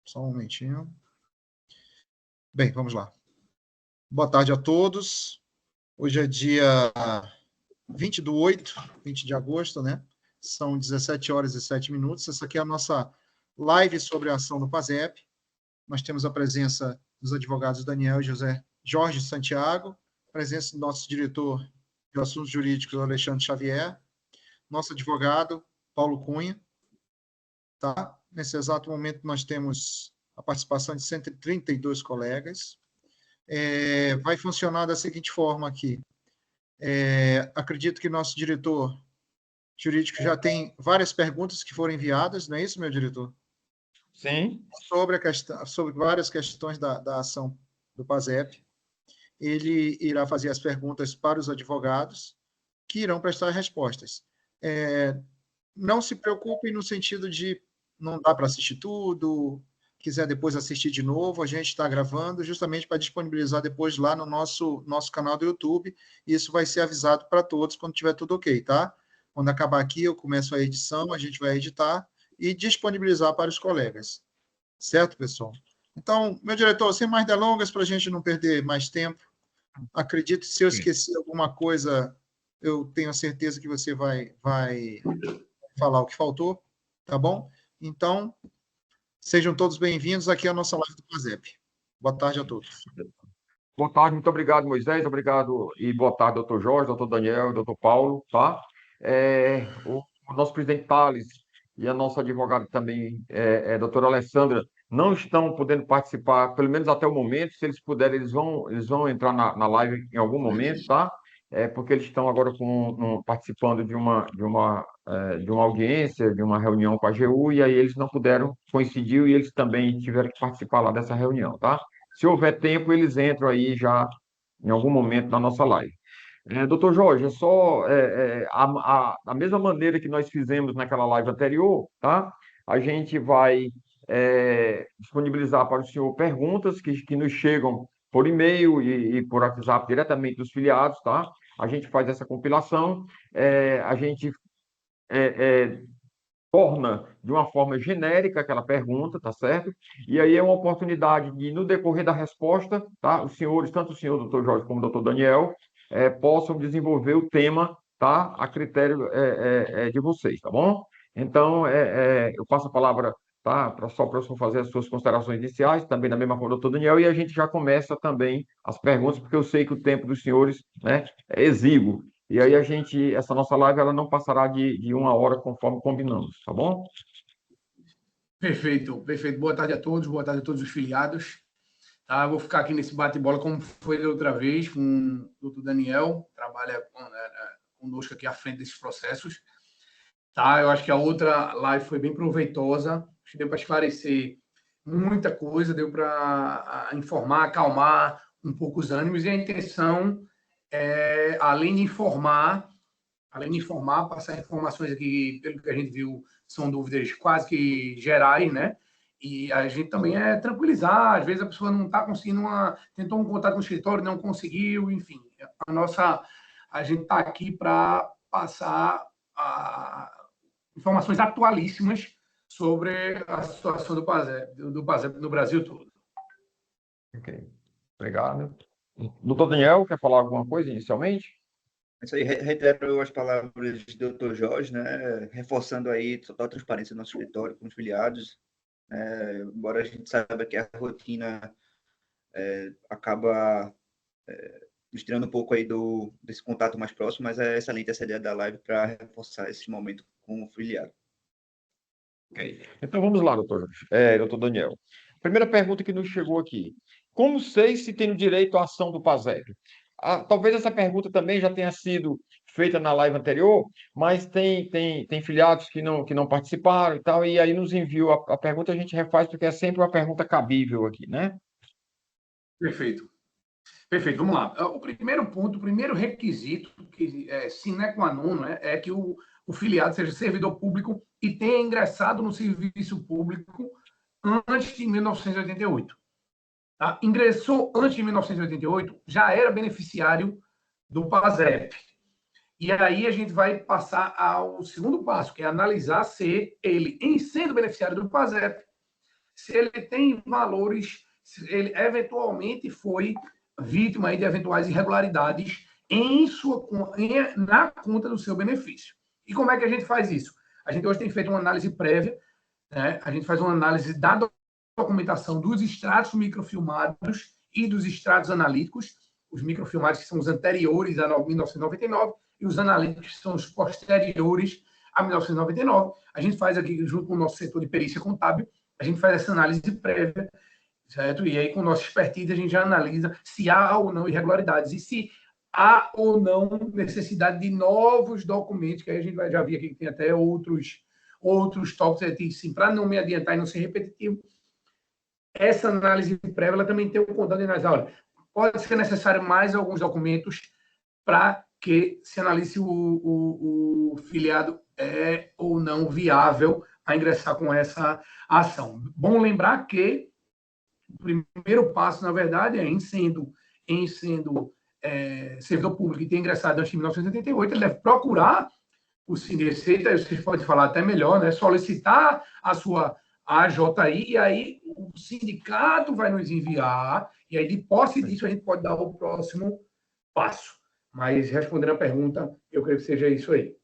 Só um momentinho. Bem, vamos lá. Boa tarde a todos. Hoje é dia 20 de agosto, né? São 17 horas e 7 minutos. Essa aqui é a nossa live sobre a ação do PASEP. Nós temos a presença dos advogados Daniel e Jorge Santiago, presença do nosso diretor de assuntos jurídicos, Alexandre Xavier, nosso advogado, Paulo Cunha. Tá? Nesse exato momento, nós temos a participação de 132 colegas. Vai funcionar da seguinte forma aqui. Acredito que nosso diretor jurídico já tem várias perguntas que foram enviadas, não é isso, meu diretor? Sim. Sobre várias questões da ação do PASEP. Ele irá fazer as perguntas para os advogados, que irão prestar respostas. Não se preocupem no sentido de não dá para assistir tudo, quiser depois assistir de novo, a gente está gravando justamente para disponibilizar depois lá no nosso canal do YouTube, e isso vai ser avisado para todos quando tiver tudo ok, tá? Quando acabar aqui, eu começo a edição, a gente vai editar e disponibilizar para os colegas. Certo, pessoal? Então, meu diretor, sem mais delongas, para a gente não perder mais tempo, acredito que se eu esqueci alguma coisa, eu tenho certeza que você vai falar o que faltou, tá bom? Então, sejam todos bem-vindos aqui à nossa live do PASEP. Boa tarde a todos. Boa tarde, muito obrigado, Moisés, obrigado e boa tarde, doutor Jorge, doutor Daniel, doutor Paulo, tá? O nosso presidente Thales e a nossa advogada também, doutora Alessandra, não estão podendo participar, pelo menos até o momento. Se eles puderem, eles vão entrar na live em algum momento, tá? Porque eles estão agora participando de uma audiência, de uma reunião com a AGU, e aí eles não puderam, coincidiu, e eles também tiveram que participar lá dessa reunião, tá? Se houver tempo, eles entram aí já em algum momento na nossa live. Doutor Jorge, é só a mesma maneira que nós fizemos naquela live anterior, tá? A gente vai disponibilizar para o senhor perguntas que nos chegam por e-mail e por WhatsApp diretamente dos filiados, tá? A gente faz essa compilação, a gente torna de uma forma genérica aquela pergunta, tá certo? E aí é uma oportunidade de, no decorrer da resposta, tá? Os senhores, tanto o senhor, doutor Jorge, como o doutor Daniel, possam desenvolver o tema, tá? A critério de vocês, tá bom? Então, eu passo a palavra, tá? Só para o senhor fazer as suas considerações iniciais, também da mesma forma do doutor Daniel, e a gente já começa também as perguntas, porque eu sei que o tempo dos senhores, né, é exíguo. E aí essa nossa live, ela não passará de 1 hora, conforme combinamos, tá bom? Perfeito, perfeito. Boa tarde a todos os filiados. Tá, vou ficar aqui nesse bate-bola, como foi da outra vez, com o doutor Daniel, trabalha conosco aqui à frente desses processos. Tá, eu acho que a outra live foi bem proveitosa, acho que deu para esclarecer muita coisa, deu para informar, acalmar um pouco os ânimos, e a intenção além de informar, passar informações aqui, pelo que a gente viu, são dúvidas quase que gerais, né? E a gente também tranquilizar. Às vezes a pessoa não está conseguindo tentou um contato no escritório, não conseguiu, enfim. A gente está aqui para passar informações atualíssimas sobre a situação do PASEP no Brasil todo. Ok, obrigado. Doutor Daniel, quer falar alguma coisa inicialmente? Isso aí, reitero as palavras do Dr. Jorge, né? Reforçando aí total transparência do nosso escritório com os filiados. Embora a gente saiba que a rotina acaba nos tirando um pouco aí desse contato mais próximo, mas é excelente essa ideia da live para reforçar esse momento com o filiado. Ok. Então vamos lá, doutor Daniel. Primeira pergunta que nos chegou aqui. Como sei se tenho direito à ação do PASEP? Talvez essa pergunta também já tenha sido feita na live anterior, mas tem filiados que não participaram e tal, e aí nos enviou a pergunta, a gente refaz, porque é sempre uma pergunta cabível aqui, né? Perfeito. Perfeito, vamos lá. O primeiro ponto, o primeiro requisito, que sine qua non, é que o filiado seja servidor público e tenha ingressado no serviço público antes de 1988. Tá? Ingressou antes de 1988, já era beneficiário do PASEP. E aí a gente vai passar ao segundo passo, que é analisar se ele, em sendo beneficiário do PASEP, se ele tem valores, se ele eventualmente foi vítima aí de eventuais irregularidades na conta do seu benefício. E como é que a gente faz isso? A gente hoje tem feito uma análise prévia, né? A gente faz uma análise da documentação dos extratos microfilmados e dos extratos analíticos. Os microfilmados que são os anteriores a 1999 e os analíticos que são os posteriores a 1999. A gente faz aqui, junto com o nosso setor de perícia contábil, a gente faz essa análise prévia, certo? E aí, com nossa expertise, a gente já analisa se há ou não irregularidades e se há ou não necessidade de novos documentos, que aí a gente já viu aqui que tem até outros tópicos, assim, para não me adiantar e não ser repetitivo. Essa análise prévia ela também tem o contato de analisar. Olha, pode ser necessário mais alguns documentos para que se analise o filiado é ou não viável a ingressar com essa ação. Bom lembrar que o primeiro passo, na verdade, é em sendo servidor público e ter ingressado antes de 1988, ele deve procurar o Cine Receita, vocês podem falar até melhor, né? Solicitar a sua AJI, e aí o sindicato vai nos enviar, e aí, de posse disso, a gente pode dar o próximo passo. Mas, respondendo a pergunta, eu creio que seja isso aí.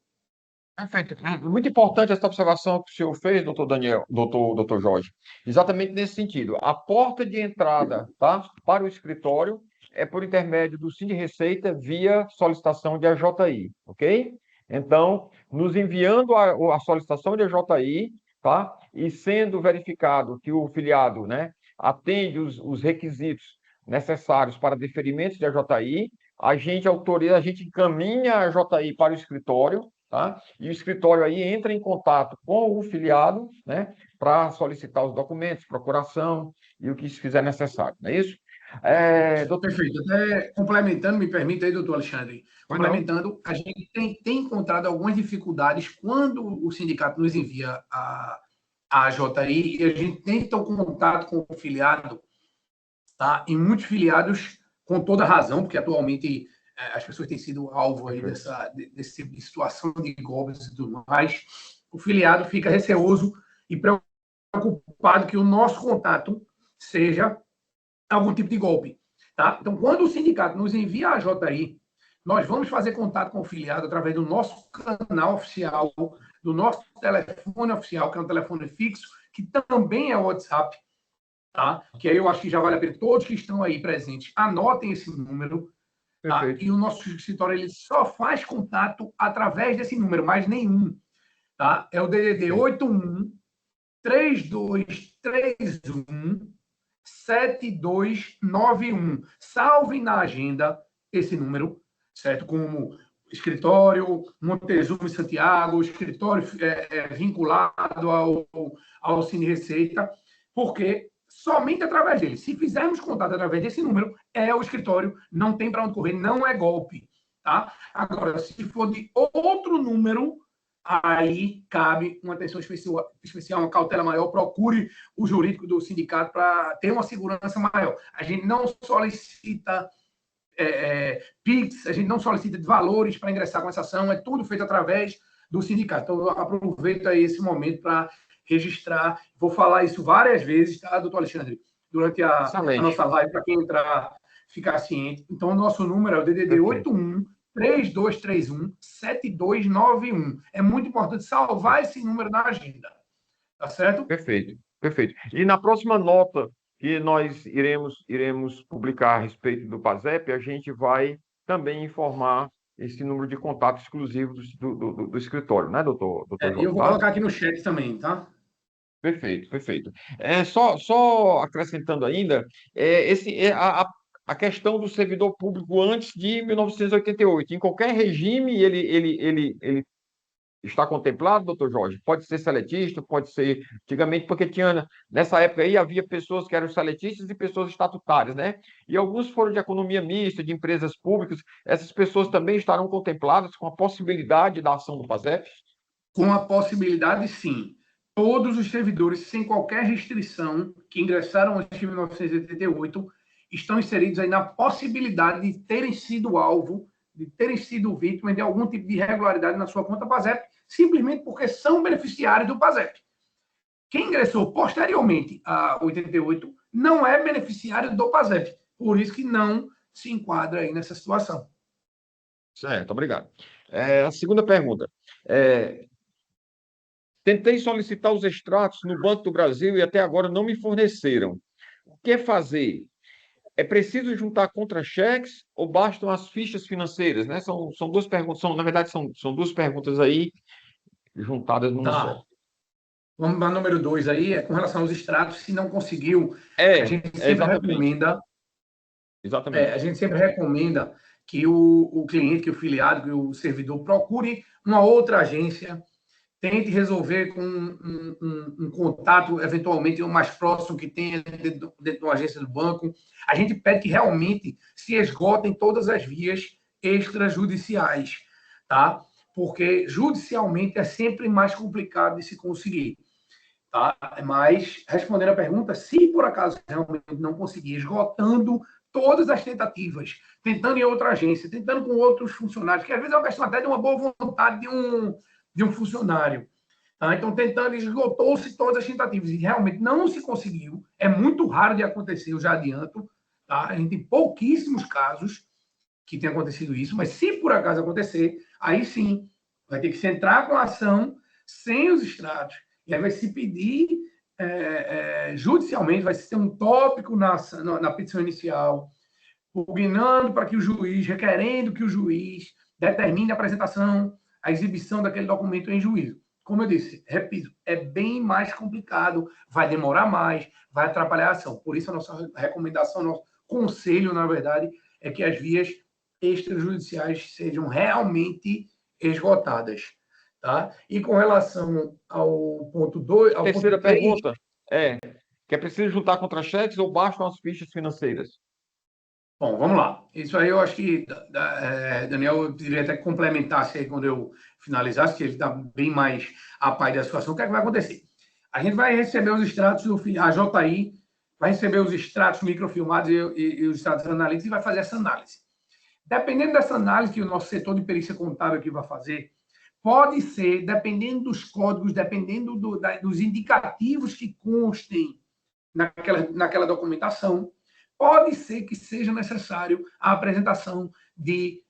Perfeito. Muito importante essa observação que o senhor fez, doutor Daniel, doutor Jorge. Exatamente nesse sentido. A porta de entrada, tá, para o escritório é por intermédio do Cine Receita via solicitação de AJI, ok? Então, nos enviando a solicitação de AJI, tá, e sendo verificado que o filiado, né, atende os requisitos necessários para deferimento de AJI, a gente autoriza, a gente encaminha a AJI para o escritório, tá? E o escritório aí entra em contato com o filiado, né, para solicitar os documentos, procuração e o que se fizer necessário, não é isso? Doutor... Perfeito. Até complementando, me permita aí, doutor Alexandre, complementando, a gente tem encontrado algumas dificuldades quando o sindicato nos envia a AJI e a gente tenta o contato com o filiado, tá? E muitos filiados, com toda razão, porque atualmente as pessoas têm sido alvo aí dessa situação de golpes e tudo mais, o filiado fica receoso e preocupado que o nosso contato seja algum tipo de golpe. Tá? Então, quando o sindicato nos envia a AJI, nós vamos fazer contato com o filiado através do nosso canal oficial, do nosso telefone oficial, que é um telefone fixo, que também é o WhatsApp, tá? Que aí eu acho que já vale a pena. Todos que estão aí presentes, anotem esse número. Tá? E o nosso escritório ele só faz contato através desse número, mais nenhum. Tá? É o DDD 81 3231 7291. Salve na agenda esse número, certo? Como escritório Montezuma em Santiago, escritório vinculado ao Cine Receita, porque somente através dele. Se fizermos contato através desse número, é o escritório, não tem para onde correr, não é golpe. Tá? Agora, se for de outro número, aí cabe uma atenção especial, uma cautela maior, procure o jurídico do sindicato para ter uma segurança maior. A gente não solicita PIX, a gente não solicita valores para ingressar com essa ação, é tudo feito através do sindicato. Então, aproveito aí esse momento para registrar, vou falar isso várias vezes, tá, doutor Alexandre? Durante a nossa live, para quem entrar, ficar ciente. Então, o nosso número é o DDD 81 3231 7291. É muito importante salvar esse número na agenda. Tá certo? Perfeito, perfeito. E na próxima nota que nós iremos publicar a respeito do PASEP, a gente vai também informar esse número de contato exclusivo do escritório, né, doutor Jorge? Eu vou colocar aqui no chat também, tá? Perfeito, perfeito. Só acrescentando ainda, a questão do servidor público antes de 1988. Em qualquer regime, ele está contemplado, doutor Jorge? Pode ser seletista, pode ser antigamente, porque nessa época aí havia pessoas que eram seletistas e pessoas estatutárias, né? E alguns foram de economia mista, de empresas públicas. Essas pessoas também estarão contempladas com a possibilidade da ação do PASEP? Com a possibilidade, sim. Todos os servidores, sem qualquer restrição, que ingressaram antes de 1988, estão inseridos aí na possibilidade de terem sido alvo, de terem sido vítimas de algum tipo de irregularidade na sua conta PASEP, simplesmente porque são beneficiários do PASEP. Quem ingressou posteriormente a 88 não é beneficiário do PASEP, por isso que não se enquadra aí nessa situação. Certo, obrigado. A segunda pergunta. Tentei solicitar os extratos no Banco do Brasil e até agora não me forneceram. O que fazer? É preciso juntar contra-cheques ou bastam as fichas financeiras, né? São duas perguntas, na verdade, são duas perguntas aí juntadas num Tá. só. Vamos para o número 2 aí, com relação aos extratos, se não conseguiu, a gente sempre recomenda. Exatamente. A gente sempre recomenda que o cliente, que o filiado, que o servidor procure uma outra agência, tente resolver com um contato, eventualmente, o mais próximo que tenha dentro de uma agência do banco. A gente pede que realmente se esgotem todas as vias extrajudiciais, tá? Porque judicialmente é sempre mais complicado de se conseguir. Tá? Mas, respondendo a pergunta, se por acaso realmente não conseguir, esgotando todas as tentativas, tentando em outra agência, tentando com outros funcionários, que às vezes é uma questão até de uma boa vontade de um funcionário. Tá? Então, tentando, esgotou-se todas as tentativas e realmente não se conseguiu. É muito raro de acontecer, eu já adianto. Tá? A gente tem pouquíssimos casos que tem acontecido isso, mas se por acaso acontecer, aí sim, vai ter que se entrar com a ação sem os extratos. E aí vai se pedir judicialmente, vai ser um tópico na petição inicial, pugnando para que o juiz, requerendo que o juiz determine a apresentação, a exibição daquele documento em juízo. Como eu disse, repito, é bem mais complicado, vai demorar mais, vai atrapalhar a ação. Por isso, a nossa recomendação, nosso conselho, na verdade, é que as vias extrajudiciais sejam realmente esgotadas. Tá? E com relação ao ponto 2... Terceira pergunta que é preciso juntar contra-cheques ou bastam as fichas financeiras? Bom, vamos lá. Isso aí eu acho que Daniel deveria até complementar aí quando eu finalizasse, que ele está bem mais a par da situação. O que é que vai acontecer? A gente vai receber os extratos a JI vai receber os extratos microfilmados e os extratos analíticos e vai fazer essa análise. Dependendo dessa análise que o nosso setor de perícia contábil aqui vai fazer, pode ser, dependendo dos códigos, dependendo dos indicativos que constem naquela documentação, pode ser que seja necessário a apresentação de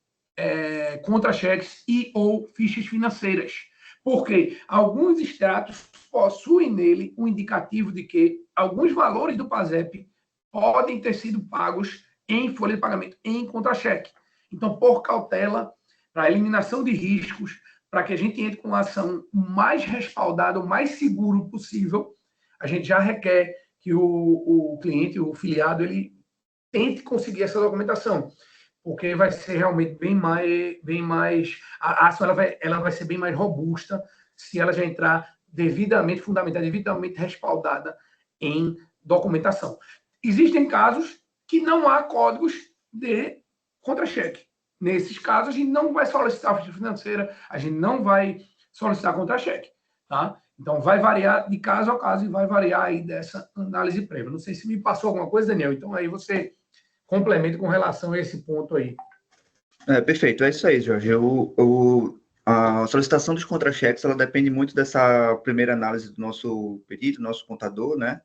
contra-cheques e ou fichas financeiras. Porque alguns extratos possuem nele um indicativo de que alguns valores do PASEP podem ter sido pagos em folha de pagamento, em contra-cheque. Então, por cautela, para eliminação de riscos, para que a gente entre com a ação mais respaldada, o mais seguro possível, a gente já requer que o cliente, o filiado, ele tente conseguir essa documentação, porque vai ser realmente bem mais a ação ela vai ser bem mais robusta se ela já entrar devidamente fundamentada, devidamente respaldada em documentação. Existem casos que não há códigos de contra-cheque. Nesses casos, a gente não vai solicitar ficha financeira, a gente não vai solicitar contra-cheque. Tá? Então, vai variar de caso a caso e vai variar aí dessa análise prévia. Não sei se me passou alguma coisa, Daniel. Então, aí você complementa com relação a esse ponto aí. Perfeito, é isso aí, Jorge. A solicitação dos contra-cheques, ela depende muito dessa primeira análise do nosso perito, do nosso contador, né?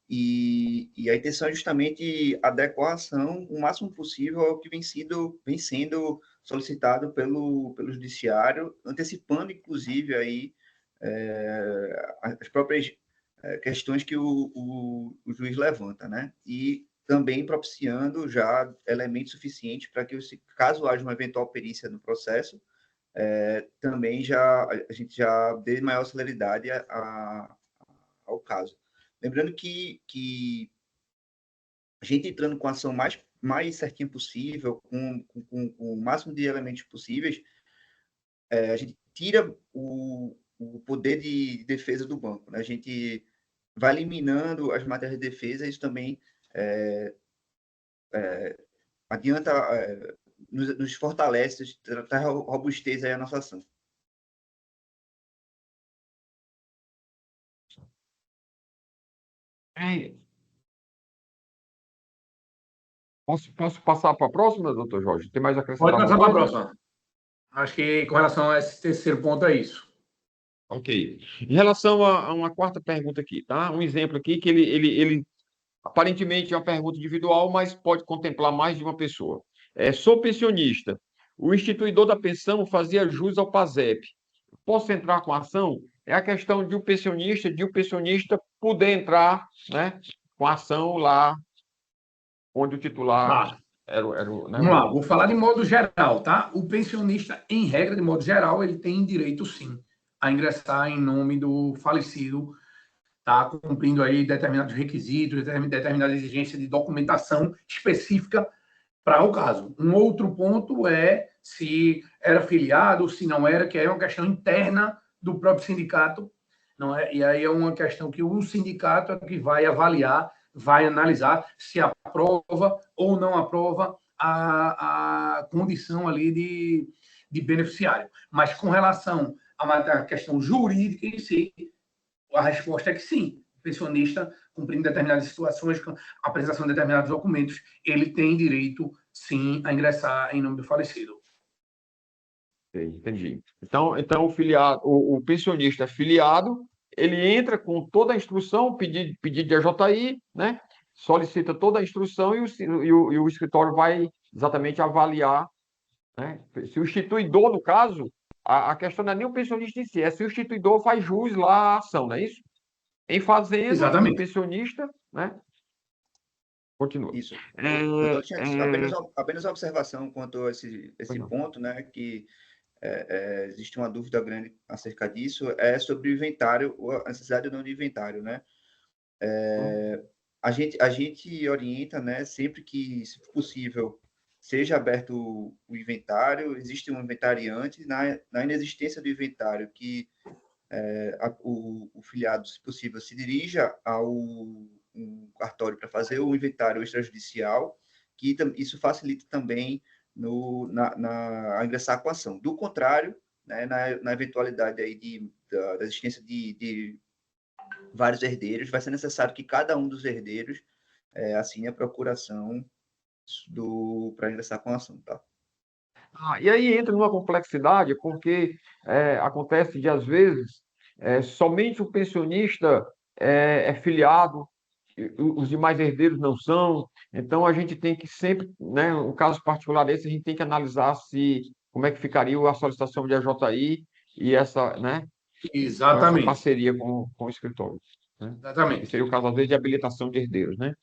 E a intenção é justamente adequar a ação o máximo possível ao que vem sendo solicitado pelo judiciário, antecipando, inclusive, aí, as próprias questões que o juiz levanta, né? E também propiciando já elementos suficientes para que, caso haja uma eventual perícia no processo, também a gente já dê maior celeridade ao caso. Lembrando que a gente entrando com a ação mais certinha possível, com o máximo de elementos possíveis, a gente tira o poder de defesa do banco, né? A gente vai eliminando as matérias de defesa, isso também adianta, nos fortalece, traz robustez aí à nossa ação. Posso passar para a próxima, doutor Jorge? Tem mais a acrescentar? Pode passar para a próxima. Acho que com relação a esse terceiro ponto é isso. Ok. Em relação a uma quarta pergunta aqui, tá? Um exemplo aqui que ele aparentemente é uma pergunta individual, mas pode contemplar mais de uma pessoa. Sou pensionista. O instituidor da pensão fazia jus ao PASEP. Posso entrar com a ação? É a questão de o pensionista poder entrar, né, com a ação lá onde o titular Tá. né, Vamos lá, vou falar de modo geral, tá? O pensionista, em regra, de modo geral, ele tem direito, sim, a ingressar em nome do falecido, tá? Cumprindo aí determinados requisitos, determinada exigência de documentação específica para o caso. Um outro ponto é se era filiado, se não era, que aí é uma questão interna do próprio sindicato, não é? E aí é uma questão que o sindicato é que vai avaliar, vai analisar se aprova ou não aprova a condição ali de beneficiário. Mas com relação à questão jurídica em si, a resposta é que sim. O pensionista, cumprindo determinadas situações, a apresentação de determinados documentos, ele tem direito, sim, a ingressar em nome do falecido. Entendi. Então o pensionista filiado, ele entra com toda a instrução, pedido de AJI, né? Solicita toda a instrução e o escritório vai exatamente avaliar, né? Se o instituidor, no caso, a questão não é nem o pensionista em si, é se o instituidor faz jus lá à ação, não é isso? Em fazendo, o Exatamente. pensionista, né? Continua. Isso. É, Doutor Alexandre, é, apenas uma observação quanto a esse não. ponto, né, que existe uma dúvida grande acerca disso, é sobre o inventário, a necessidade ou não de inventário, né? A gente orienta, né, sempre que, se possível, seja aberto o inventário, existe um inventariante, na inexistência do inventário, que o filiado, se possível, se dirija ao um cartório para fazer o inventário extrajudicial, que isso facilita também a ingressar com a ação. Do contrário, né, na eventualidade aí da existência de vários herdeiros, vai ser necessário que cada um dos herdeiros assine a procuração para ingressar com a ação, tá? E aí entra numa complexidade, porque acontece de, às vezes, somente o pensionista é filiado, os demais herdeiros não são. Então, a gente tem que sempre, né, um caso particular desse, a gente tem que analisar como é que ficaria a solicitação de AJI e né, com essa Exatamente. parceria com o escritório, né? Que Exatamente. seria o caso, às vezes, de habilitação de herdeiros, né?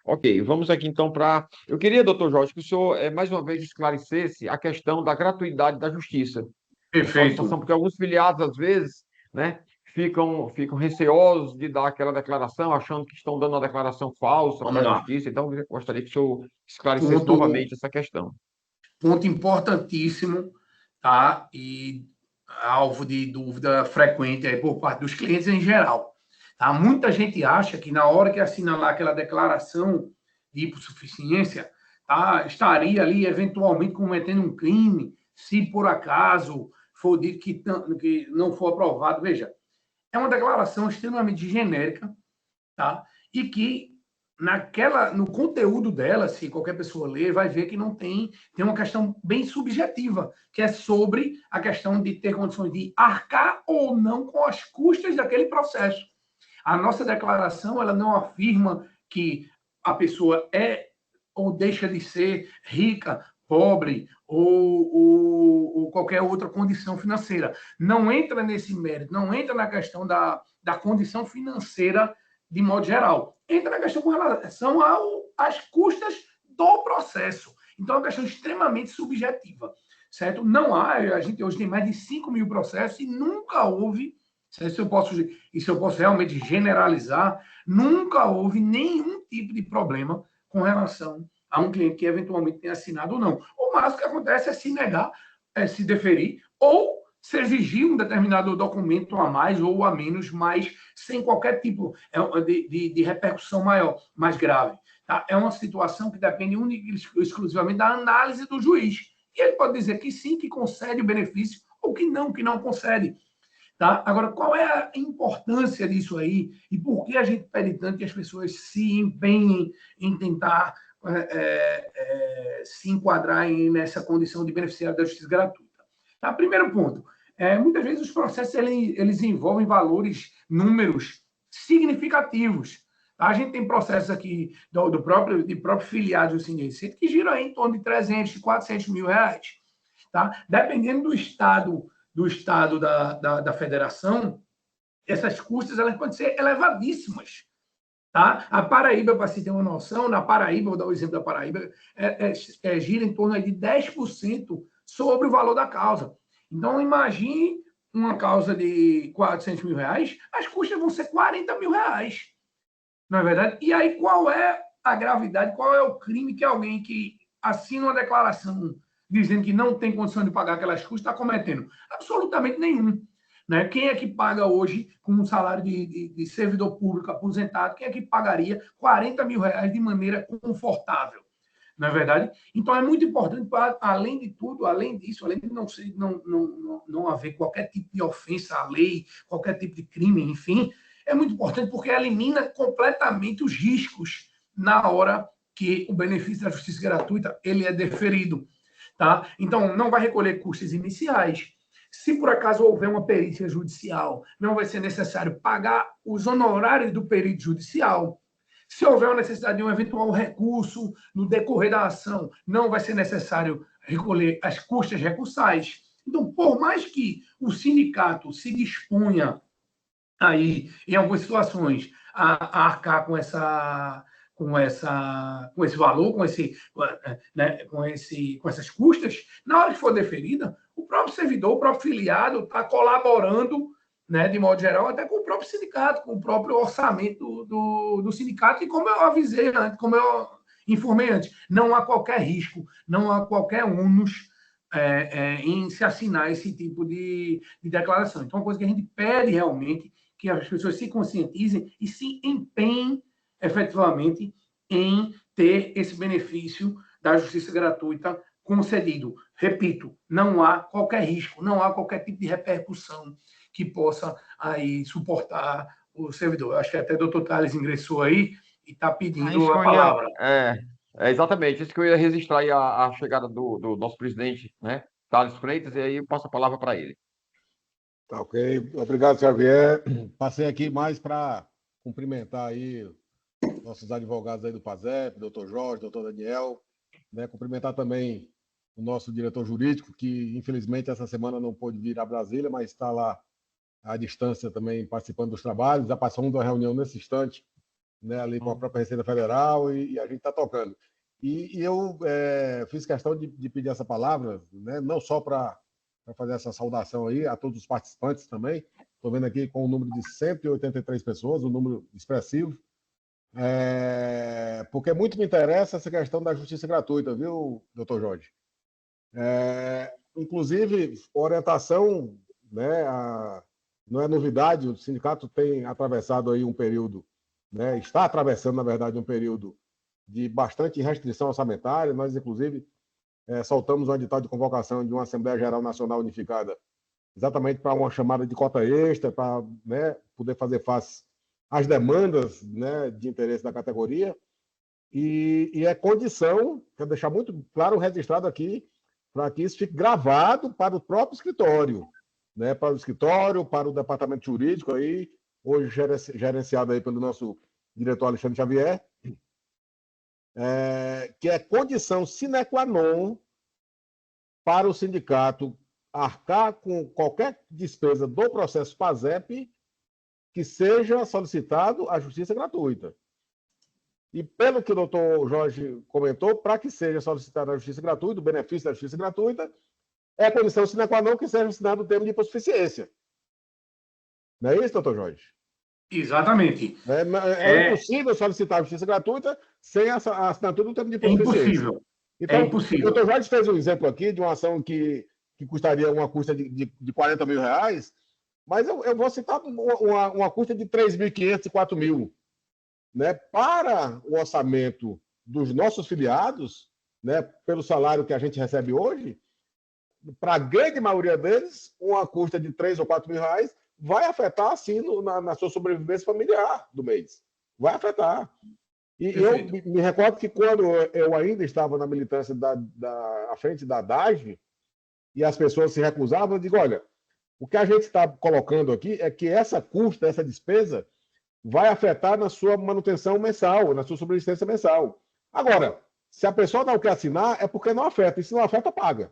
Ok, vamos aqui então para. Eu queria, doutor Jorge, que o senhor mais uma vez esclarecesse a questão da gratuidade da justiça, da solicitação, Perfeito. porque alguns filiados, às vezes, né, ficam receosos de dar aquela declaração, achando que estão dando uma declaração falsa para Vamos a lá. justiça. Então, eu gostaria que o senhor esclarecesse Ponto, novamente essa questão. ponto importantíssimo, tá? E alvo de dúvida frequente aí por parte dos clientes em geral. Tá? Muita gente acha que na hora que assina lá aquela declaração de hipossuficiência, tá? Estaria ali eventualmente cometendo um crime, se por acaso for dito que não for aprovado. Veja, é uma declaração extremamente genérica, tá? E que no conteúdo dela, se qualquer pessoa ler, vai ver que não tem uma questão bem subjetiva, que é sobre a questão de ter condições de arcar ou não com as custas daquele processo. A nossa declaração, ela não afirma que a pessoa é ou deixa de ser rica, pobre ou qualquer outra condição financeira. Não entra nesse mérito, não entra na questão da condição financeira de modo geral. Entra na questão com relação às custas do processo. Então, é uma questão extremamente subjetiva, certo? Não há, a gente hoje tem mais de 5 mil processos e nunca houve, se eu posso realmente generalizar, nunca houve nenhum tipo de problema com relação a um cliente que eventualmente tenha assinado ou não. O máximo que acontece é se negar, se deferir, ou se exigir um determinado documento a mais ou a menos, mas sem qualquer tipo de repercussão maior, mais grave. Tá? É uma situação que depende exclusivamente da análise do juiz. E ele pode dizer que sim, que concede o benefício, ou que não concede. Tá? Agora, qual é a importância disso aí e por que a gente pede tanto que as pessoas se empenhem em tentar se enquadrarem nessa condição de beneficiário da justiça gratuita? Tá? Primeiro ponto, muitas vezes os processos eles envolvem valores, números significativos. A gente tem processos aqui de próprio filiados do Sindicente que giram aí em torno de 300, 400 mil reais. Tá? Dependendo do estado da federação, essas custas elas podem ser elevadíssimas. Tá? A Paraíba, para se ter uma noção, na Paraíba, vou dar o exemplo da Paraíba, gira em torno de 10% sobre o valor da causa. Então, imagine uma causa de 400 mil reais, as custas vão ser 40 mil reais. Não é verdade? E aí, qual é a gravidade, qual é o crime que alguém que assina uma declaração dizendo que não tem condição de pagar aquelas custas está cometendo? Absolutamente nenhum. Né? Quem é que paga hoje, com um salário de servidor público aposentado, quem é que pagaria 40 mil reais de maneira confortável? Não é verdade? Então, é muito importante, além de tudo, além disso, além de não haver qualquer tipo de ofensa à lei, qualquer tipo de crime, enfim, é muito importante porque elimina completamente os riscos na hora que o benefício da justiça gratuita ele é deferido. Tá? Então, não vai recolher custos iniciais. Se por acaso houver uma perícia judicial, não vai ser necessário pagar os honorários do perito judicial. Se houver uma necessidade de um eventual recurso no decorrer da ação, não vai ser necessário recolher as custas recursais. Então, por mais que o sindicato se disponha aí, em algumas situações, a arcar com esse valor, com essas custas, na hora que for deferida, o próprio servidor, o próprio filiado está colaborando, né, de modo geral, até com o próprio sindicato, com o próprio orçamento do sindicato, e como eu avisei antes, como eu informei antes, não há qualquer risco, não há qualquer ônus em se assinar esse tipo de declaração. Então, uma coisa que a gente pede realmente que as pessoas se conscientizem e se empenhem efetivamente em ter esse benefício da justiça gratuita concedido. Repito, não há qualquer risco, não há qualquer tipo de repercussão que possa aí suportar o servidor. Eu acho que até o doutor Thales ingressou aí e está pedindo a palavra. Exatamente, isso que eu ia registrar aí a chegada do nosso presidente, né, Thales Freitas, e aí eu passo a palavra para ele. Tá ok. Obrigado, Xavier. Passei aqui mais para cumprimentar aí nossos advogados aí do PASEP, doutor Jorge, doutor Daniel, né? Cumprimentar também o nosso diretor jurídico, que infelizmente essa semana não pôde vir a Brasília, mas está lá à distância também participando dos trabalhos. Já passamos uma reunião nesse instante, né, ali com a própria Receita Federal, e a gente está tocando. E eu fiz questão de pedir essa palavra, né, não só para fazer essa saudação aí a todos os participantes também. Estou vendo aqui com o número de 183 pessoas, um número expressivo, porque muito me interessa essa questão da justiça gratuita, viu, doutor Jorge? Inclusive, orientação, né, não é novidade, o sindicato tem atravessado aí um período, né, está atravessando, na verdade, um período de bastante restrição orçamentária. Nós, inclusive, soltamos um edital de convocação de uma Assembleia Geral Nacional Unificada, exatamente para uma chamada de cota extra, para, né, poder fazer face às demandas, né, de interesse da categoria. E é condição, quero deixar muito claro, registrado aqui, para que isso fique gravado para o próprio escritório, né, para o escritório, para o departamento jurídico, aí, hoje gerenciado aí pelo nosso diretor Alexandre Xavier, que é condição sine qua non para o sindicato arcar com qualquer despesa do processo PASEP que seja solicitado a justiça gratuita. E pelo que o doutor Jorge comentou, para que seja solicitada a justiça gratuita, o benefício da justiça gratuita, é condição sine qua non que seja assinado o termo de hipossuficiência. Não é isso, doutor Jorge? Exatamente. É impossível solicitar a justiça gratuita sem a assinatura do termo de hipossuficiência. É impossível. Então, impossível. O doutor Jorge fez um exemplo aqui de uma ação que custaria uma custa de 40 mil reais, mas eu vou citar uma custa de 3.500 e 4.000. Né, para o orçamento dos nossos filiados, né, pelo salário que a gente recebe hoje, para a grande maioria deles, uma custa de 3 ou 4 mil reais vai afetar, assim, na sua sobrevivência familiar do mês. Vai afetar. E eu me recordo que quando eu ainda estava na militância à frente da DAGE, e as pessoas se recusavam, eu digo, olha, O que a gente está colocando aqui é que essa custa, essa despesa, vai afetar na sua manutenção mensal, na sua subsistência mensal. Agora, se a pessoa não quer assinar, é porque não afeta. E se não afeta, paga.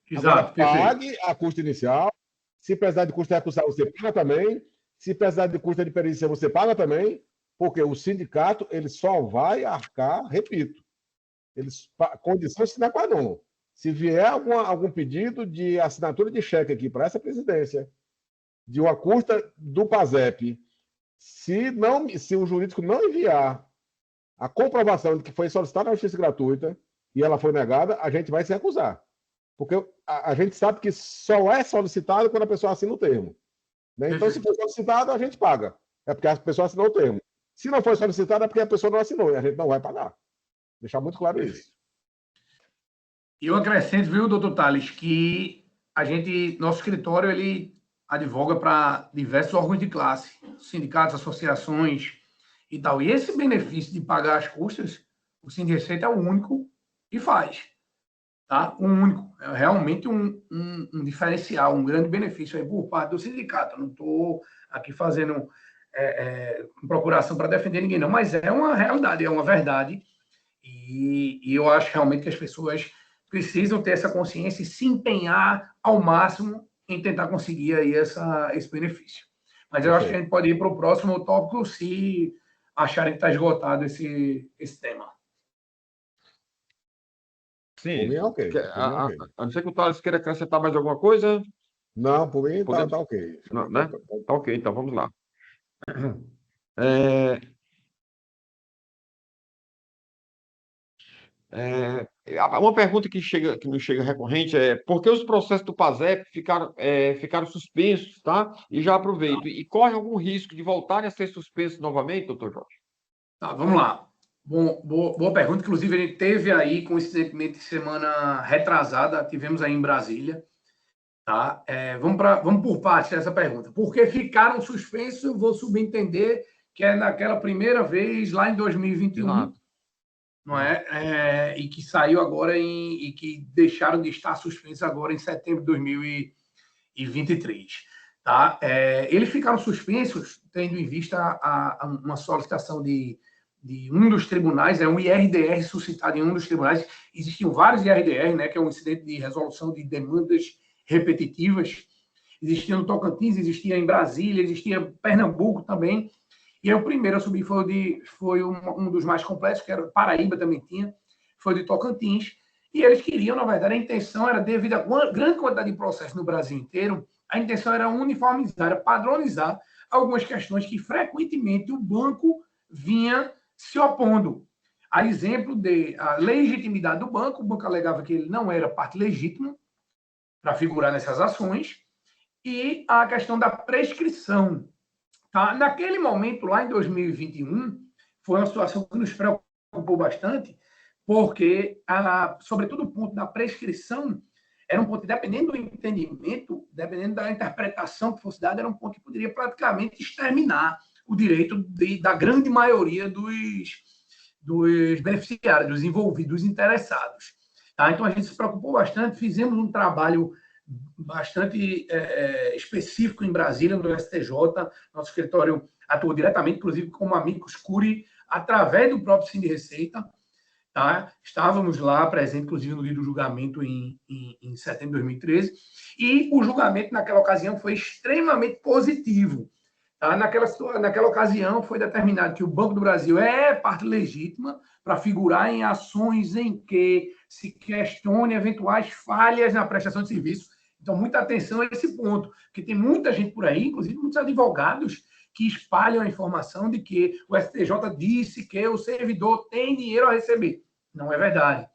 Exato, Agora, pague a custa inicial. Se precisar de custo recursal, você paga também. Se precisar de custo de perícia, você paga também. Porque o sindicato ele só vai arcar, repito, condição sine qua non. Se vier algum pedido de assinatura de cheque aqui para essa presidência, de uma custa do PASEP, se o jurídico não enviar a comprovação de que foi solicitada a justiça gratuita e ela foi negada, a gente vai se recusar. Porque a gente sabe que só é solicitado quando a pessoa assina o termo. Né? Então, se for solicitado, a gente paga. É porque a pessoa assinou o termo. Se não foi solicitado, é porque a pessoa não assinou e a gente não vai pagar. Deixar muito claro isso. E eu acrescento, viu, doutor Tales, que nosso escritório, ele advoga para diversos órgãos de classe, sindicatos, associações e tal. E esse benefício de pagar as custas, o Sindreceita é o único que faz. Tá? O único. É realmente um diferencial, um grande benefício aí por parte do sindicato. Eu não estou aqui fazendo procuração para defender ninguém, não, mas é uma realidade, é uma verdade. E eu acho realmente que as pessoas precisam ter essa consciência e se empenhar ao máximo em tentar conseguir aí esse benefício. Mas eu acho que a gente pode ir para o próximo tópico se acharem que está esgotado esse tema. Sim. Por mim é ok. A não ser que o Thales queira acrescentar mais alguma coisa. Não, por mim Podemos... tá ok. Não, né? Tá ok, então vamos lá. Uma pergunta que nos chega recorrente é por que os processos do PASEP ficaram suspensos, tá? E já aproveito. E corre algum risco de voltarem a ser suspensos novamente, doutor Jorge? Tá, vamos lá. Bom, boa pergunta. Inclusive, a gente teve aí, coincidentemente, semana retrasada, tivemos aí em Brasília. Tá? Vamos por parte dessa pergunta. Por que ficaram suspensos? Eu vou subentender que é naquela primeira vez, lá em 2021. Exato. Não é? E que saiu agora e que deixaram de estar suspensos agora em setembro de 2023. Tá? Eles ficaram suspensos tendo em vista uma solicitação de um dos tribunais, um IRDR suscitado em um dos tribunais. Existiam vários IRDR, né, que é um incidente de resolução de demandas repetitivas. Existia no Tocantins, existia em Brasília, existia em Pernambuco também. E aí o primeiro a subir foi um dos mais complexos, que era Paraíba também tinha, foi de Tocantins. E eles queriam, na verdade, a intenção era, devido à grande quantidade de processos no Brasil inteiro, a intenção era uniformizar, era padronizar algumas questões que frequentemente o banco vinha se opondo. A exemplo da legitimidade do banco, o banco alegava que ele não era parte legítima para figurar nessas ações, e a questão da prescrição. Tá? Naquele momento, lá em 2021, foi uma situação que nos preocupou bastante, porque, sobretudo, o ponto da prescrição era um ponto, dependendo do entendimento, dependendo da interpretação que fosse dada, era um ponto que poderia praticamente exterminar o direito da grande maioria dos beneficiários, dos envolvidos, dos interessados. Tá? Então, a gente se preocupou bastante, fizemos um trabalho bastante específico em Brasília, no STJ. Nosso escritório atuou diretamente, inclusive, como amicus curiae, através do próprio Sindreceita. Tá? Estávamos lá presentes, inclusive, no dia do julgamento em setembro de 2013, e o julgamento, naquela ocasião, foi extremamente positivo. Tá? Naquela ocasião, foi determinado que o Banco do Brasil é parte legítima para figurar em ações em que se questione eventuais falhas na prestação de serviço. Então, muita atenção a esse ponto, porque tem muita gente por aí, inclusive muitos advogados, que espalham a informação de que o STJ disse que o servidor tem dinheiro a receber. Não é verdade.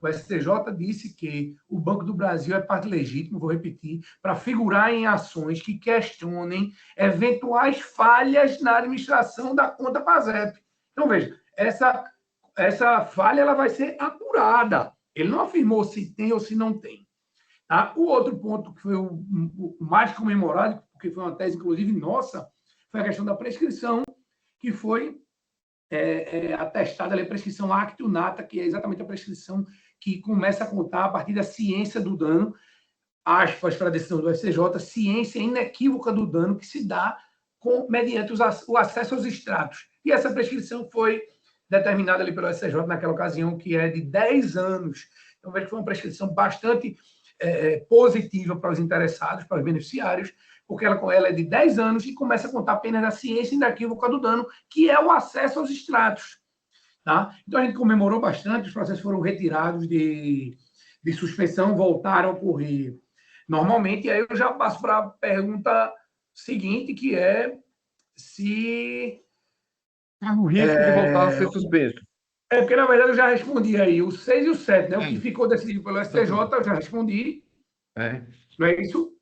O STJ disse que o Banco do Brasil é parte legítima, vou repetir, para figurar em ações que questionem eventuais falhas na administração da conta PASEP. Então, veja, essa falha ela vai ser apurada. Ele não afirmou se tem ou se não tem. Tá? O outro ponto, que foi o mais comemorado, porque foi uma tese, inclusive, nossa, foi a questão da prescrição, que foi atestada a prescrição actio nata, que é exatamente a prescrição que começa a contar a partir da ciência do dano. aspas para a decisão do STJ, ciência inequívoca do dano que se dá mediante o acesso aos extratos. E essa prescrição foi determinada ali pelo STJ naquela ocasião, que é de 10 anos. Então, vejo que foi uma prescrição bastante positiva para os interessados, para os beneficiários, porque ela é de 10 anos e começa a contar apenas a ciência inequívoca do dano, que é o acesso aos extratos. Tá? Então, a gente comemorou bastante, os processos foram retirados de suspensão, voltaram a ocorrer normalmente, e aí eu já passo para a pergunta seguinte, que é se... O risco de voltar a ser suspenso. Porque, na verdade, eu já respondi aí o 6 e o 7, né? O que ficou decidido pelo STJ, eu já respondi. Não é isso?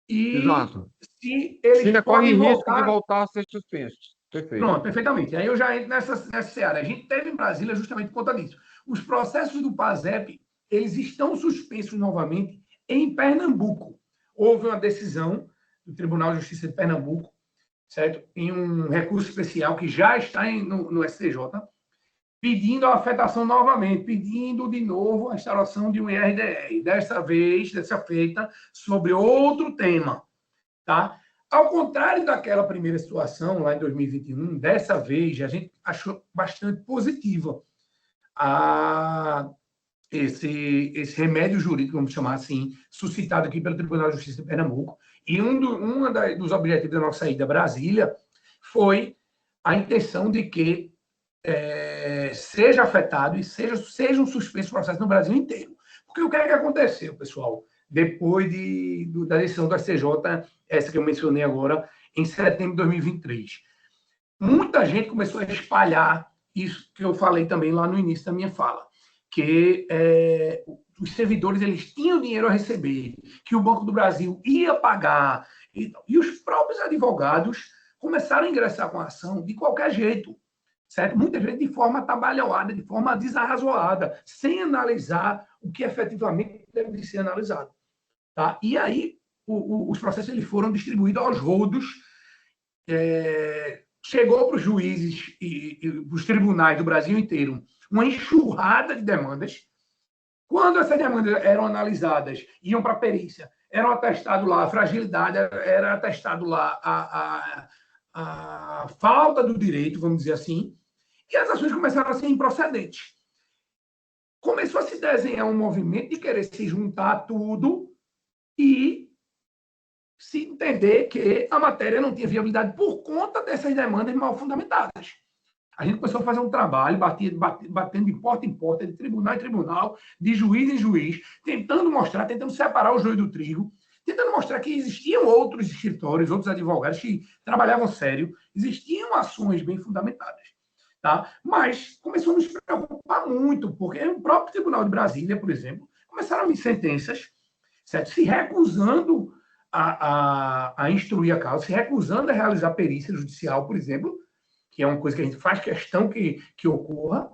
E exato. Se eles ainda corre risco de voltar voltar a ser suspenso. Perfeito. Pronto, perfeitamente. Aí eu já entro nessa seara. A gente teve em Brasília justamente por conta disso. Os processos do PASEP, eles estão suspensos novamente em Pernambuco. Houve uma decisão do Tribunal de Justiça de Pernambuco, certo? Em um recurso especial que já está no STJ, pedindo a afetação novamente, pedindo de novo a instalação de um IRDR. Dessa feita, sobre outro tema, tá? Ao contrário daquela primeira situação, lá em 2021, dessa vez a gente achou bastante positiva esse remédio jurídico, vamos chamar assim, suscitado aqui pelo Tribunal de Justiça de Pernambuco. E dos objetivos da nossa ida a Brasília foi a intenção de que seja afetado e sejam suspensos processos no Brasil inteiro. Porque o que é que aconteceu, pessoal? Depois da decisão do STJ, essa que eu mencionei agora, em setembro de 2023. Muita gente começou a espalhar isso que eu falei também lá no início da minha fala, que os servidores eles tinham dinheiro a receber, que o Banco do Brasil ia pagar, e os próprios advogados começaram a ingressar com a ação de qualquer jeito, certo? Muita gente de forma atabalhoada, de forma desarrazoada, sem analisar o que efetivamente deve ser analisado. Tá? E aí, os processos eles foram distribuídos aos rodos, chegou para os juízes e para os tribunais do Brasil inteiro uma enxurrada de demandas. Quando essas demandas eram analisadas, iam para a perícia, eram atestado lá a fragilidade, era atestado lá a falta do direito, vamos dizer assim, e as ações começaram a ser improcedentes. Começou a se desenhar um movimento de querer se juntar a tudo e se entender que a matéria não tinha viabilidade por conta dessas demandas mal fundamentadas. A gente começou a fazer um trabalho, batendo de porta em porta, de tribunal em tribunal, de juiz em juiz, tentando separar o joio do trigo, tentando mostrar que existiam outros escritórios, outros advogados que trabalhavam sério, existiam ações bem fundamentadas. Tá? Mas começou a nos preocupar muito, porque o próprio Tribunal de Brasília, por exemplo, começaram a vir sentenças, certo? Se recusando a instruir a causa, se recusando a realizar perícia judicial, por exemplo, que é uma coisa que a gente faz questão que ocorra,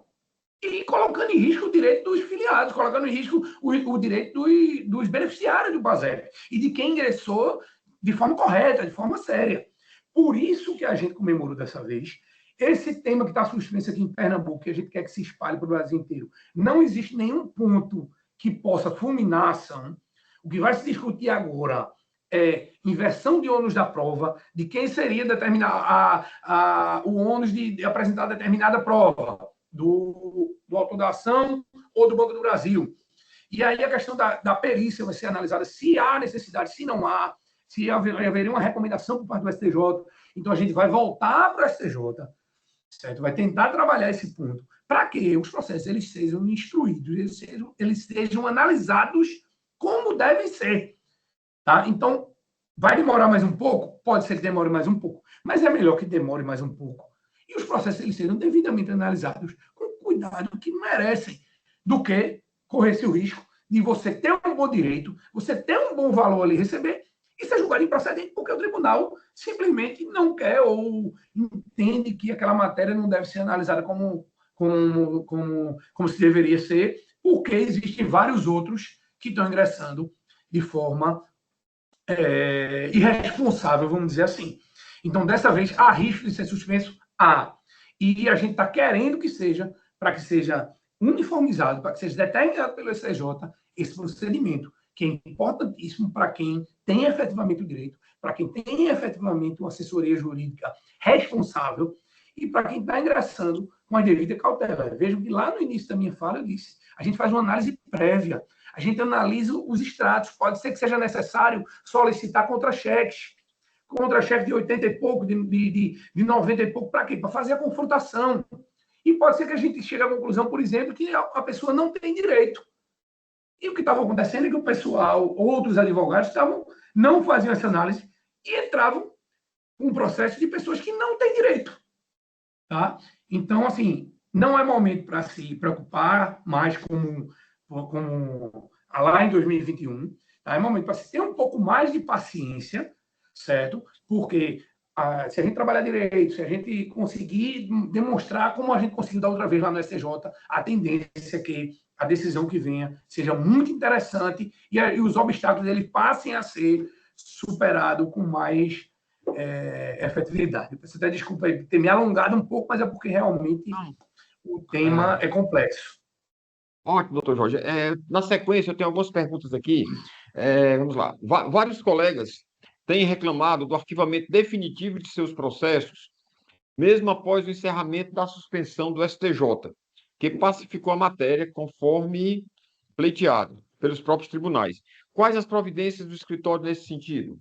e colocando em risco o direito dos filiados, colocando em risco o direito dos beneficiários do PASEP e de quem ingressou de forma correta, de forma séria. Por isso que a gente comemorou dessa vez esse tema que está suspenso aqui em Pernambuco, que a gente quer que se espalhe para o Brasil inteiro. Não existe nenhum ponto que possa fulminar a ação. O que vai se discutir agora é inversão de ônus da prova, de quem seria o ônus de apresentar determinada prova, do autor da ação ou do Banco do Brasil. E aí a questão da perícia vai ser analisada, se há necessidade, se não há, se haveria uma recomendação por parte do STJ. Então, a gente vai voltar para o STJ, certo? Vai tentar trabalhar esse ponto, para que os processos eles sejam instruídos, eles sejam analisados como devem ser. Tá? Então, vai demorar mais um pouco? Pode ser que demore mais um pouco, mas é melhor que demore mais um pouco. E os processos eles sejam devidamente analisados com o cuidado que merecem, do que correr esse risco de você ter um bom direito, você ter um bom valor ali receber e ser julgado improcedente porque o tribunal simplesmente não quer ou entende que aquela matéria não deve ser analisada como se deveria ser, porque existem vários outros que estão ingressando de forma irresponsável, vamos dizer assim. Então, dessa vez, há risco de ser suspenso? Há. E a gente está querendo que seja, para que seja uniformizado, para que seja determinado pelo STJ, esse procedimento, que é importantíssimo para quem tem efetivamente o direito, para quem tem efetivamente uma assessoria jurídica responsável e para quem está ingressando com a devida cautela. Vejam que lá no início da minha fala eu disse, a gente faz uma análise prévia, a gente analisa os extratos, pode ser que seja necessário solicitar contra-cheques de 80 e pouco, de 90 e pouco, para quê? Para fazer a confrontação. E pode ser que a gente chegue à conclusão, por exemplo, que a pessoa não tem direito. E o que estava acontecendo é que o pessoal, outros advogados, não faziam essa análise e entravam com um processo de pessoas que não têm direito. Tá? Então, assim, não é momento para se preocupar mais como lá em 2021. Tá? É momento para se ter um pouco mais de paciência, certo? Porque se a gente trabalhar direito, se a gente conseguir demonstrar como a gente conseguiu da outra vez lá no STJ, a tendência é que a decisão que venha seja muito interessante e os obstáculos eles passem a ser superados com mais efetividade. Peço até desculpa aí ter me alongado um pouco, mas é porque realmente o tema é complexo. Ótimo, doutor Jorge. Na sequência, eu tenho algumas perguntas aqui. Vamos lá. Vários colegas têm reclamado do arquivamento definitivo de seus processos, mesmo após o encerramento da suspensão do STJ, que pacificou a matéria conforme pleiteado pelos próprios tribunais. Quais as providências do escritório nesse sentido?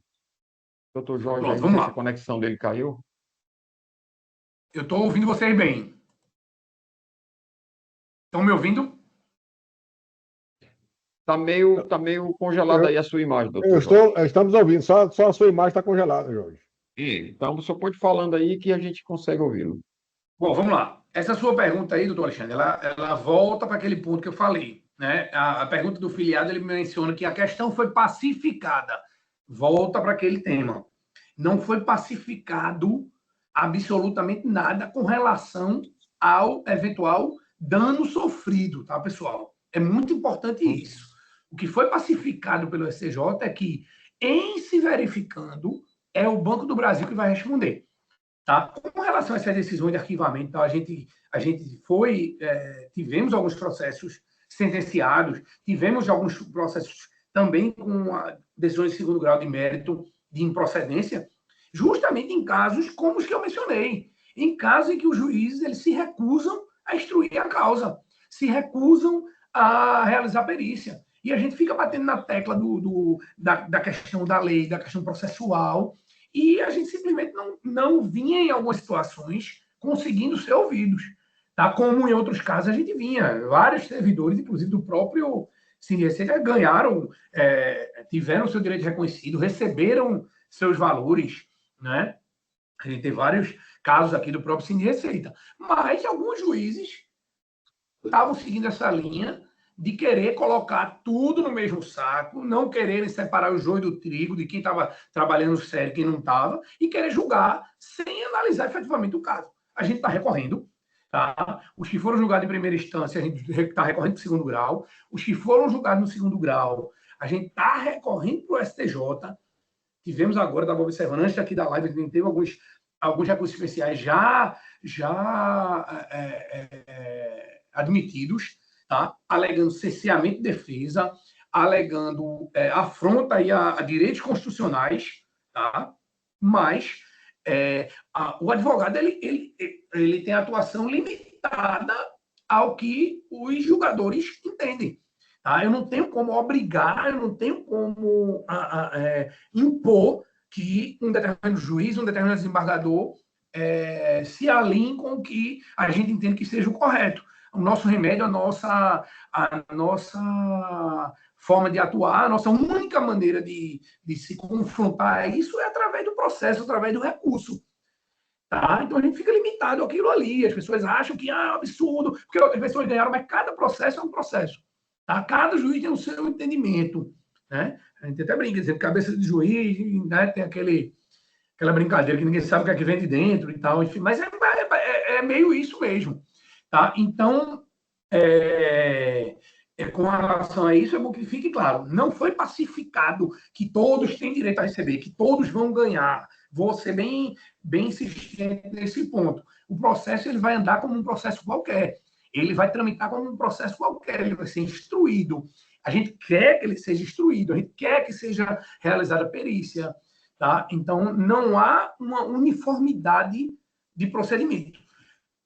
Doutor Jorge, Bom, não sei se a conexão dele caiu. Eu estou ouvindo vocês bem. Estão me ouvindo? Está meio congelada aí a sua imagem, doutor Jorge. Estamos ouvindo, só a sua imagem está congelada, Jorge. Então, o senhor pode ir falando aí que a gente consegue ouvi-lo. Bom, vamos lá. Essa sua pergunta aí, doutor Alexandre, ela volta para aquele ponto que eu falei. Né? A pergunta do filiado, ele menciona que a questão foi pacificada. Volta para aquele tema. Não foi pacificado absolutamente nada com relação ao eventual dano sofrido, tá, pessoal? É muito importante isso. O que foi pacificado pelo STJ é que, em se verificando, é o Banco do Brasil que vai responder. Tá? Com relação a essas decisões de arquivamento, então, a gente tivemos alguns processos sentenciados, tivemos alguns processos também com decisões de segundo grau de mérito de improcedência, justamente em casos como os que eu mencionei, em casos em que os juízes eles se recusam a instruir a causa, se recusam a realizar perícia. E a gente fica batendo na tecla da questão da lei, da questão processual, e a gente simplesmente não vinha, em algumas situações, conseguindo ser ouvidos. Tá? Como em outros casos a gente vinha. Vários servidores, inclusive do próprio CNSC, ganharam, tiveram seu direito reconhecido, receberam seus valores. Né? A gente tem vários casos aqui do próprio Cine Receita. Mas alguns juízes estavam seguindo essa linha de querer colocar tudo no mesmo saco, não quererem separar o joio do trigo, de quem estava trabalhando sério e quem não estava, e querer julgar sem analisar efetivamente o caso. A gente está recorrendo. Tá? Os que foram julgados em primeira instância, a gente está recorrendo para o segundo grau. Os que foram julgados no segundo grau, a gente está recorrendo para o STJ. Tivemos agora, estava observando, antes aqui da live, a gente teve alguns recursos especiais já admitidos, tá? Alegando cerceamento de defesa, alegando afronta aí a direitos constitucionais, tá? Mas o advogado ele tem atuação limitada ao que os julgadores entendem. Tá? Eu não tenho como obrigar, eu não tenho como impor que um determinado juiz, um determinado desembargador se alinhe com o que a gente entende que seja o correto. O nosso remédio, a nossa forma de atuar, a nossa única maneira de se confrontar a isso é através do processo, através do recurso. Tá? Então a gente fica limitado àquilo ali. As pessoas acham que é um absurdo, porque outras pessoas ganharam, mas cada processo é um processo. Tá? Cada juiz tem o seu entendimento. Né? A gente até brinca, dizendo cabeça de juiz, né? Tem aquela brincadeira que ninguém sabe o que é que vem de dentro e tal, enfim, mas é meio isso mesmo. Tá? Então, com relação a isso, é bom que fique claro, não foi pacificado que todos têm direito a receber, que todos vão ganhar. Vou ser bem insistente nesse ponto. O processo ele vai andar como um processo qualquer. Ele vai tramitar como um processo qualquer. Ele vai ser instruído. A gente quer que ele seja instruído, a gente quer que seja realizada a perícia, tá? Então, não há uma uniformidade de procedimento.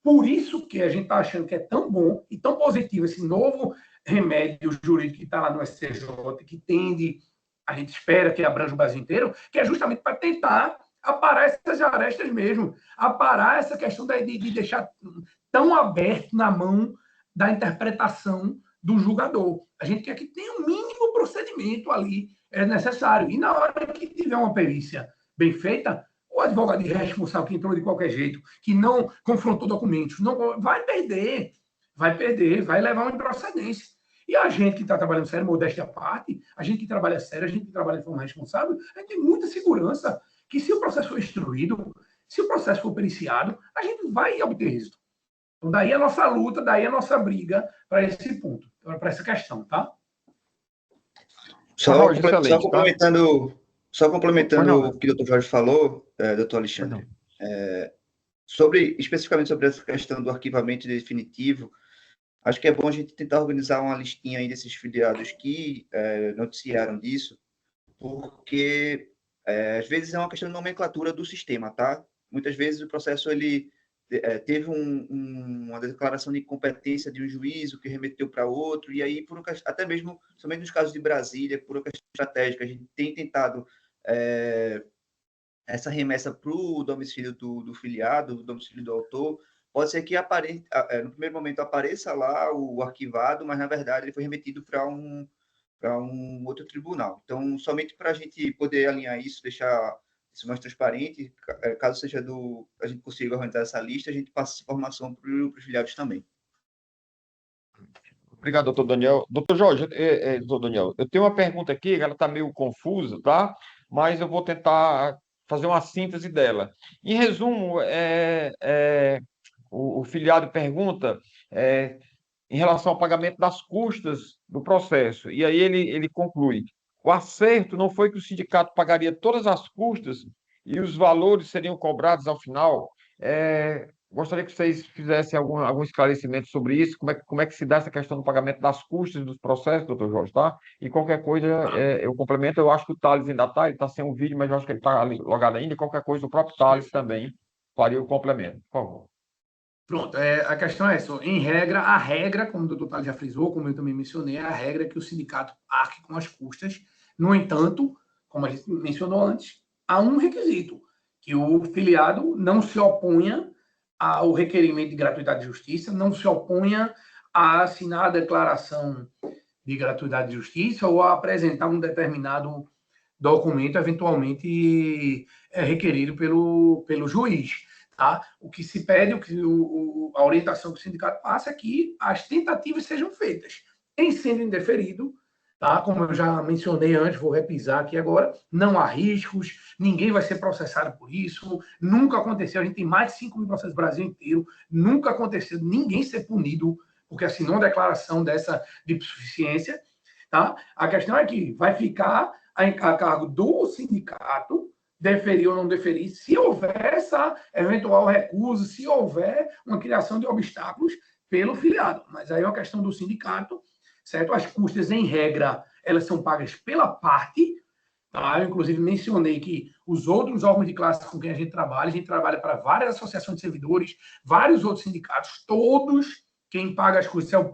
Por isso que a gente está achando que é tão bom e tão positivo esse novo remédio jurídico que está lá no STJ, que tende, a gente espera que abranja o Brasil inteiro, que é justamente para tentar aparar essas arestas mesmo, aparar essa questão de deixar tão aberto na mão da interpretação do julgador. A gente quer que tenha um mínimo procedimento ali necessário. E na hora que tiver uma perícia bem feita, o advogado irresponsável que entrou de qualquer jeito, que não confrontou documentos, não vai perder, vai levar uma improcedência. E a gente que está trabalhando sério, modéstia à parte, a gente que trabalha sério, a gente que trabalha de forma responsável, a gente tem muita segurança que se o processo for instruído, se o processo for periciado, a gente vai obter êxito. Então, daí a nossa luta, daí a nossa briga para esse ponto, para essa questão, tá? Só, Excelente, só tá? complementando, só Pois complementando não, o que o Dr. Jorge falou, doutor pois não. Alexandre, especificamente sobre essa questão do arquivamento definitivo, acho que é bom a gente tentar organizar uma listinha aí desses filiados que noticiaram disso, porque às vezes é uma questão de nomenclatura do sistema, tá? Muitas vezes o processo ele teve uma declaração de incompetência de um juízo que remeteu para outro, e aí, até mesmo, somente nos casos de Brasília, por uma questão estratégica, a gente tem tentado essa remessa para o domicílio do filiado, do domicílio do autor. Pode ser que no primeiro momento apareça lá o arquivado, mas, na verdade, ele foi remetido para um outro tribunal. Então, somente para a gente poder alinhar isso, deixar isso mais transparente, caso a gente consiga organizar essa lista, a gente passa essa informação para os filiados também. Obrigado, doutor Daniel. Doutor Jorge, doutor Daniel, eu tenho uma pergunta aqui, ela está meio confusa, tá? Mas eu vou tentar fazer uma síntese dela. Em resumo, o filiado pergunta em relação ao pagamento das custas do processo. E aí ele conclui: o acerto não foi que o sindicato pagaria todas as custas e os valores seriam cobrados ao final. Gostaria que vocês fizessem algum esclarecimento sobre isso, como é que se dá essa questão do pagamento das custas dos processos, doutor Jorge, tá? E qualquer coisa, eu complemento, eu acho que o Thales ainda está, ele está sem o vídeo, mas eu acho que ele está logado ainda, e qualquer coisa, o próprio Thales também faria o complemento, por favor. Pronto, a questão é essa. Em regra, a regra, como o doutor Thales já frisou, como eu também mencionei, a regra é que o sindicato arque com as custas. No entanto, como a gente mencionou antes, há um requisito, que o filiado não se oponha ao requerimento de gratuidade de justiça, não se oponha a assinar a declaração de gratuidade de justiça ou a apresentar um determinado documento eventualmente requerido pelo juiz. Tá? O que se pede, a orientação que o sindicato passa é que as tentativas sejam feitas. Em sendo indeferido, tá? Como eu já mencionei antes, vou repisar aqui agora, não há riscos, ninguém vai ser processado por isso, nunca aconteceu, a gente tem mais de 5 mil processos no Brasil inteiro, nunca aconteceu ninguém ser punido porque assinou uma declaração dessa de suficiência. Tá? A questão é que vai ficar a cargo do sindicato deferir ou não deferir, se houver essa eventual recusa, se houver uma criação de obstáculos pelo filiado. Mas aí é uma questão do sindicato, certo? As custas, em regra, elas são pagas pela parte, tá? Eu, inclusive, mencionei que os outros órgãos de classe com quem a gente trabalha para várias associações de servidores, vários outros sindicatos, todos, quem paga as custas é o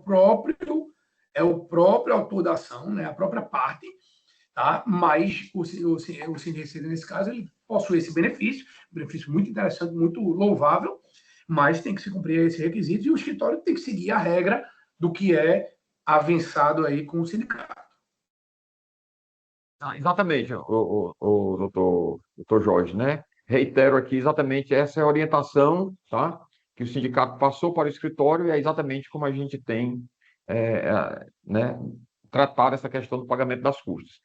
próprio autor da ação, né? A própria parte, tá? Mas o sindicato, nesse caso, ele possui esse benefício muito interessante, muito louvável, mas tem que se cumprir esse requisito e o escritório tem que seguir a regra do que é avançado aí com o sindicato. Exatamente, o doutor Jorge, né? Reitero aqui exatamente essa é a orientação, tá? Que o sindicato passou para o escritório e é exatamente como a gente tem né, tratado essa questão do pagamento das custas.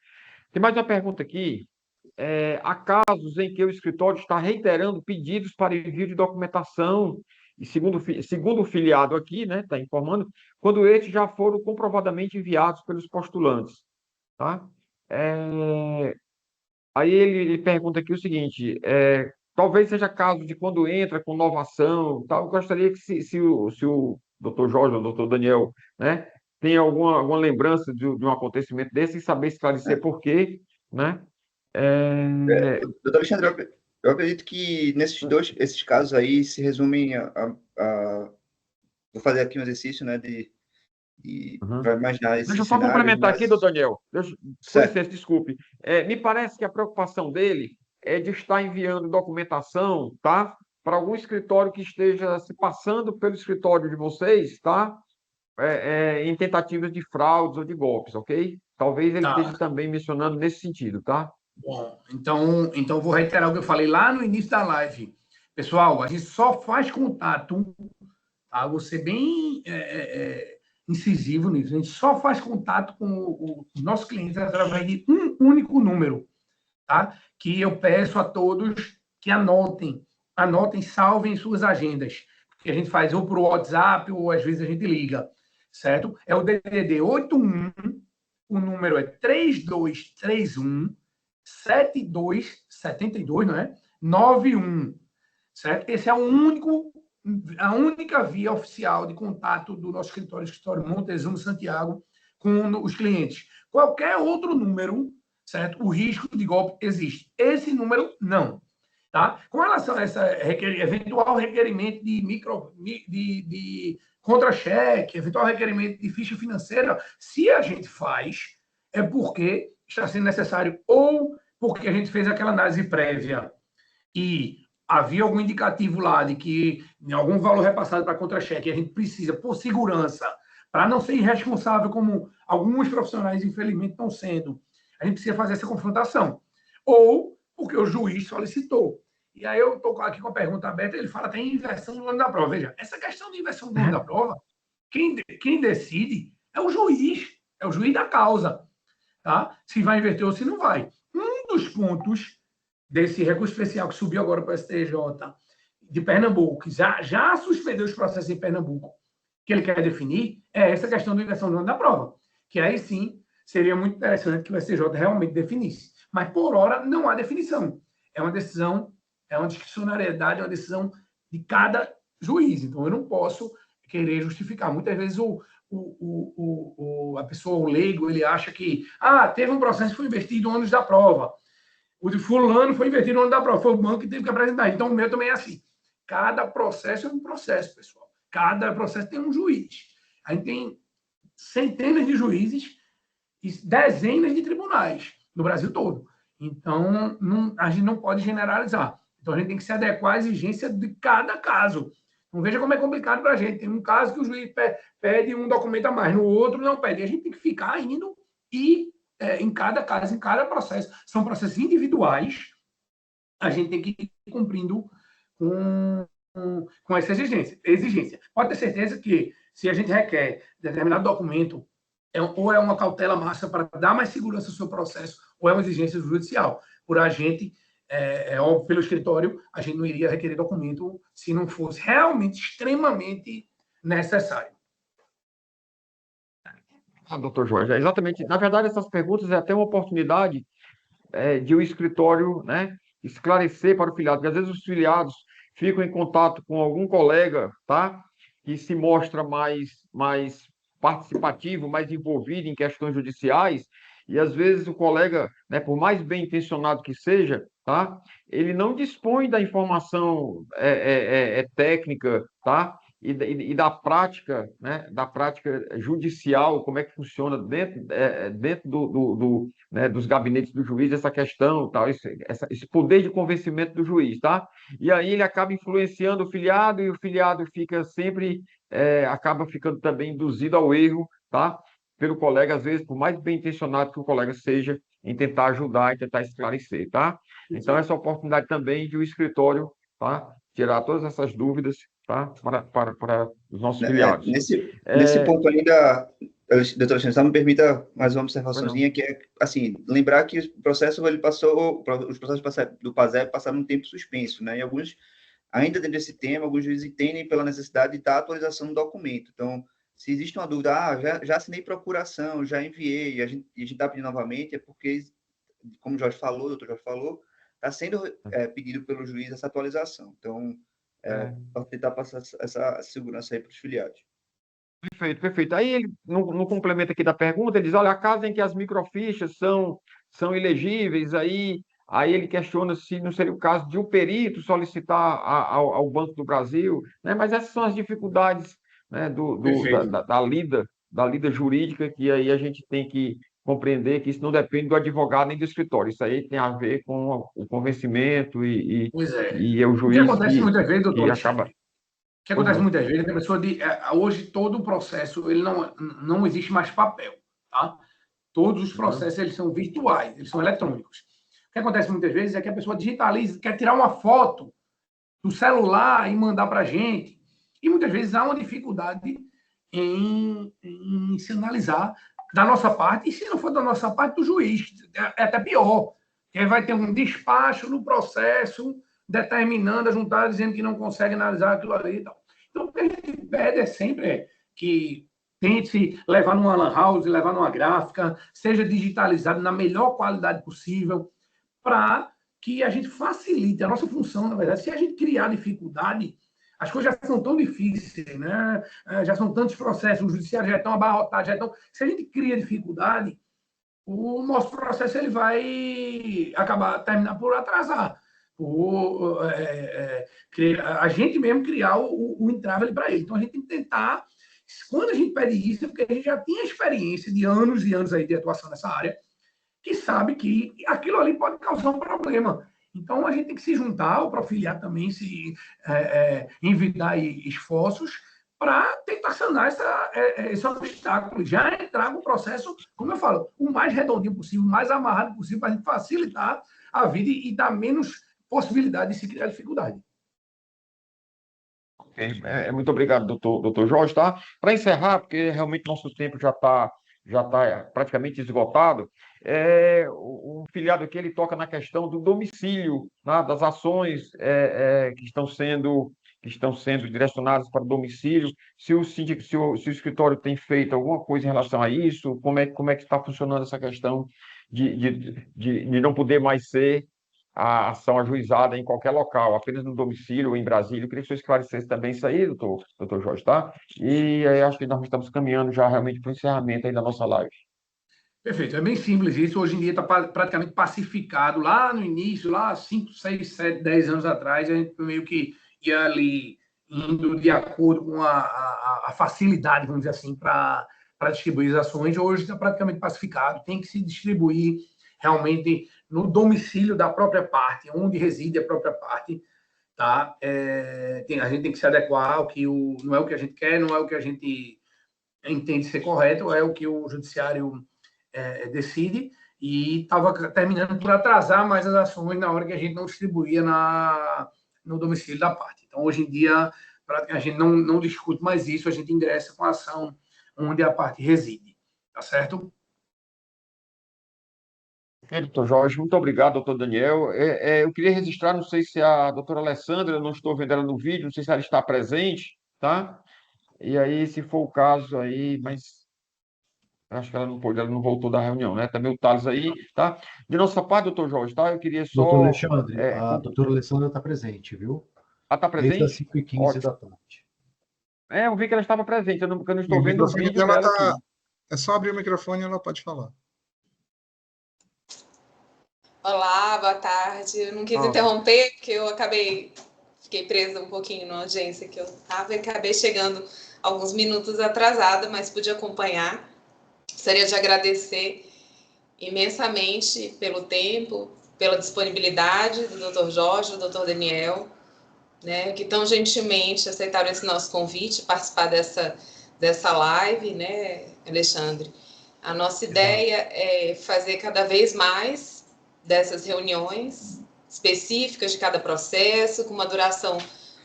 Tem mais uma pergunta aqui. Há casos em que o escritório está reiterando pedidos para envio de documentação, e segundo o filiado aqui, né, está informando, quando estes já foram comprovadamente enviados pelos postulantes. Tá? Aí ele pergunta aqui o seguinte: talvez seja caso de quando entra com novação, tal. Eu gostaria que se o doutor Jorge ou o doutor Daniel, né, tem alguma lembrança de um acontecimento desse e saber esclarecer por quê, né? Doutor Alexandre, eu acredito que esses casos aí se resumem vou fazer aqui um exercício, né, Uhum. para imaginar Deixa eu esses só cenários, complementar aqui, mas doutor Daniel. Com certo. licença, desculpe. Me parece que a preocupação dele é de estar enviando documentação, tá? Para algum escritório que esteja se passando pelo escritório de vocês, tá? Em tentativas de fraudes ou de golpes, ok? Talvez ele esteja Tá. também mencionando nesse sentido, tá? Bom, então vou reiterar o que eu falei lá no início da live. Pessoal, a gente só faz contato, tá? Vou ser bem incisivo nisso. A gente só faz contato com os nossos clientes através de um único número, tá? Que eu peço a todos que anotem, salvem suas agendas, que a gente faz ou por WhatsApp ou às vezes a gente liga, certo? É o DDD 81, o número é 3231 7272, não é? 91, certo? Esse é a única via oficial de contato do nosso escritório Montezuma Santiago com os clientes. Qualquer outro número, certo? O risco de golpe existe. Esse número, não. Tá? Com relação a esse eventual requerimento de contra-cheque, eventual requerimento de ficha financeira, se a gente faz, é porque está sendo necessário ou porque a gente fez aquela análise prévia e havia algum indicativo lá de que algum valor repassado para contra-cheque, a gente precisa, por segurança, para não ser irresponsável como alguns profissionais, infelizmente, estão sendo, a gente precisa fazer essa confrontação. Ou porque o juiz solicitou. E aí eu estou aqui com a pergunta aberta, ele fala até em inversão do nome da prova. Veja, essa questão de inversão do nome da prova, quem decide é o juiz da causa, tá? Se vai inverter ou se não vai. Um dos pontos desse recurso especial que subiu agora para o STJ de Pernambuco, que já suspendeu os processos em Pernambuco, que ele quer definir, é essa questão da inversão do nome da prova, que aí sim seria muito interessante que o STJ realmente definisse. Mas, por hora, não há definição. É uma decisão, é uma discricionariedade, é uma decisão de cada juiz. Então, eu não posso querer justificar. Muitas vezes a pessoa, o leigo, ele acha que teve um processo que foi investido no ônus da prova. O de fulano foi investido no ônus da prova. Foi o banco que teve que apresentar. Então, o meu também é assim. Cada processo é um processo, pessoal. Cada processo tem um juiz. A gente tem centenas de juízes e dezenas de tribunais no Brasil todo. Então, a gente não pode generalizar. Então, a gente tem que se adequar à exigência de cada caso. Não veja como é complicado para a gente. Tem um caso que o juiz pede um documento a mais, no outro não pede. E a gente tem que ficar indo e, em cada caso, em cada processo, são processos individuais, a gente tem que ir cumprindo com essa exigência. Pode ter certeza que, se a gente requer determinado documento, ou é uma cautela máxima para dar mais segurança ao seu processo, ou é uma exigência judicial. Por a gente, pelo escritório, a gente não iria requerer documento se não fosse realmente extremamente necessário. Doutor Jorge, exatamente. Na verdade, essas perguntas é até uma oportunidade de o escritório, né, esclarecer para o filiado, porque às vezes os filiados ficam em contato com algum colega, tá, que se mostra mais participativo, mais envolvido em questões judiciais, e às vezes o colega, né, por mais bem intencionado que seja, tá, ele não dispõe da informação técnica, tá, e da prática, né, da prática judicial, como é que funciona dentro né, dos gabinetes do juiz, essa questão, tal, esse poder de convencimento do juiz, tá? E aí ele acaba influenciando o filiado e o filiado fica sempre, acaba ficando também induzido ao erro, tá? Pelo colega, às vezes, por mais bem intencionado que o colega seja, em tentar ajudar e tentar esclarecer, tá? Então, essa oportunidade também de o escritório, tá? Tirar todas essas dúvidas, tá? Para os nossos filiados. Nesse ponto ainda, doutor Alexandre, só me permita mais uma observaçãozinha, que é, assim, lembrar que o processo, os processos do PASEP passaram um tempo suspenso, né? E alguns, ainda dentro desse tema, alguns juízes entendem pela necessidade da atualização do documento. Então, se existe uma dúvida, já assinei procuração, já enviei, e a gente está pedindo novamente, é porque, como o doutor Jorge falou, está sendo pedido pelo juiz essa atualização. Então, para tentar passar essa segurança aí para os filiados. Perfeito, perfeito. Aí ele, no complemento aqui da pergunta, ele diz, olha, a casa em que as microfichas são ilegíveis, aí ele questiona se não seria o caso de um perito solicitar ao Banco do Brasil, né? Mas essas são as dificuldades, né, Perfeito. da lida jurídica, que aí a gente tem que compreender que isso não depende do advogado nem do escritório, isso aí tem a ver com o convencimento Pois é. e é o O que juiz acontece muitas vezes, doutor que Alexandre? acaba... O que Pois acontece não. muitas vezes é que a pessoa hoje todo o processo ele não existe mais papel, tá? Todos os Uhum. processos eles são virtuais, eles são eletrônicos. O que acontece muitas vezes é que a pessoa digitaliza, quer tirar uma foto do celular e mandar para a gente. E muitas vezes há uma dificuldade em se analisar da nossa parte, e se não for da nossa parte, do juiz. É até pior. Porque vai ter um despacho no processo determinando a juntada, dizendo que não consegue analisar aquilo ali e tal. Então, o que a gente pede é sempre que tente levar numa lan house, levar numa gráfica, seja digitalizado na melhor qualidade possível, para que a gente facilite a nossa função, na verdade. Se a gente criar dificuldade, as coisas já são tão difíceis, né? Já são tantos processos, o judiciário já é tão abarrotado, já é tão... Se a gente cria dificuldade, o nosso processo ele vai terminar por atrasar, por a gente mesmo criar o entrave para ele. Então, a gente tem que tentar, quando a gente pede isso, é porque a gente já tinha experiência de anos e anos aí de atuação nessa área, que sabe que aquilo ali pode causar um problema. Então, a gente tem que se juntar, o Profiliar também se envidar esforços para tentar sanar esse obstáculo. Já entrar no processo, como eu falo, o mais redondinho possível, o mais amarrado possível, para a gente facilitar a vida e dar menos possibilidade de se criar dificuldade. Ok, muito obrigado, doutor Jorge, tá? Para encerrar, porque realmente nosso tempo já tá praticamente esgotado, o filiado aqui ele toca na questão do domicílio, né, das ações que estão sendo direcionadas para o domicílio, se o escritório tem feito alguma coisa em relação a isso, como é que está funcionando essa questão de não poder mais ser a ação ajuizada em qualquer local, apenas no domicílio ou em Brasília. Eu queria que você esclarecesse também isso aí, doutor Jorge, tá? E aí acho que nós estamos caminhando já realmente para o encerramento aí da nossa live. Perfeito, é bem simples isso. Hoje em dia está praticamente pacificado. Lá no início, lá 5, 6, 7, 10 anos atrás, a gente meio que ia ali indo de acordo com a facilidade, vamos dizer assim, para distribuir as ações. Hoje está praticamente pacificado, tem que se distribuir realmente no domicílio da própria parte, onde reside a própria parte. Tá? A gente tem que se adequar ao que não é o que a gente quer, não é o que a gente entende ser correto, é o que o judiciário decide, e estava terminando por atrasar mais as ações na hora que a gente não distribuía no domicílio da parte. Então, hoje em dia, a gente não discute mais isso, a gente ingressa com a ação onde a parte reside. Tá certo? Doutor Jorge, muito obrigado, doutor Daniel. Eu queria registrar, não sei se a doutora Alessandra, eu não estou vendo ela no vídeo, não sei se ela está presente, tá? E aí, se for o caso aí, mas acho que ela não pôde, ela não voltou da reunião, né? Também o Thales aí, tá? De nossa parte, doutor Jorge, tá? Eu queria Doutor só... Alexandre, a doutora Alessandra está presente, viu? Tá Desde as presente? 5h15 Ótimo. da tarde. Eu vi que ela estava presente, eu não E estou o vendo o microfone vídeo dela dela aqui. tá. É só abrir o microfone e ela pode falar. Olá, boa tarde. Eu não quis interromper, porque fiquei presa um pouquinho na audiência que eu estava e acabei chegando alguns minutos atrasada, mas pude acompanhar. Gostaria de agradecer imensamente pelo tempo, pela disponibilidade do Dr. Jorge, do Dr. Daniel, né, que tão gentilmente aceitaram esse nosso convite, participar dessa live, né, Alexandre? A nossa ideia é fazer cada vez mais dessas reuniões específicas de cada processo, com uma duração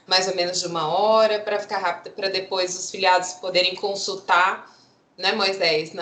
mais ou menos de 1 hora, para ficar rápido, para depois os filiados poderem consultar, né, Moisés,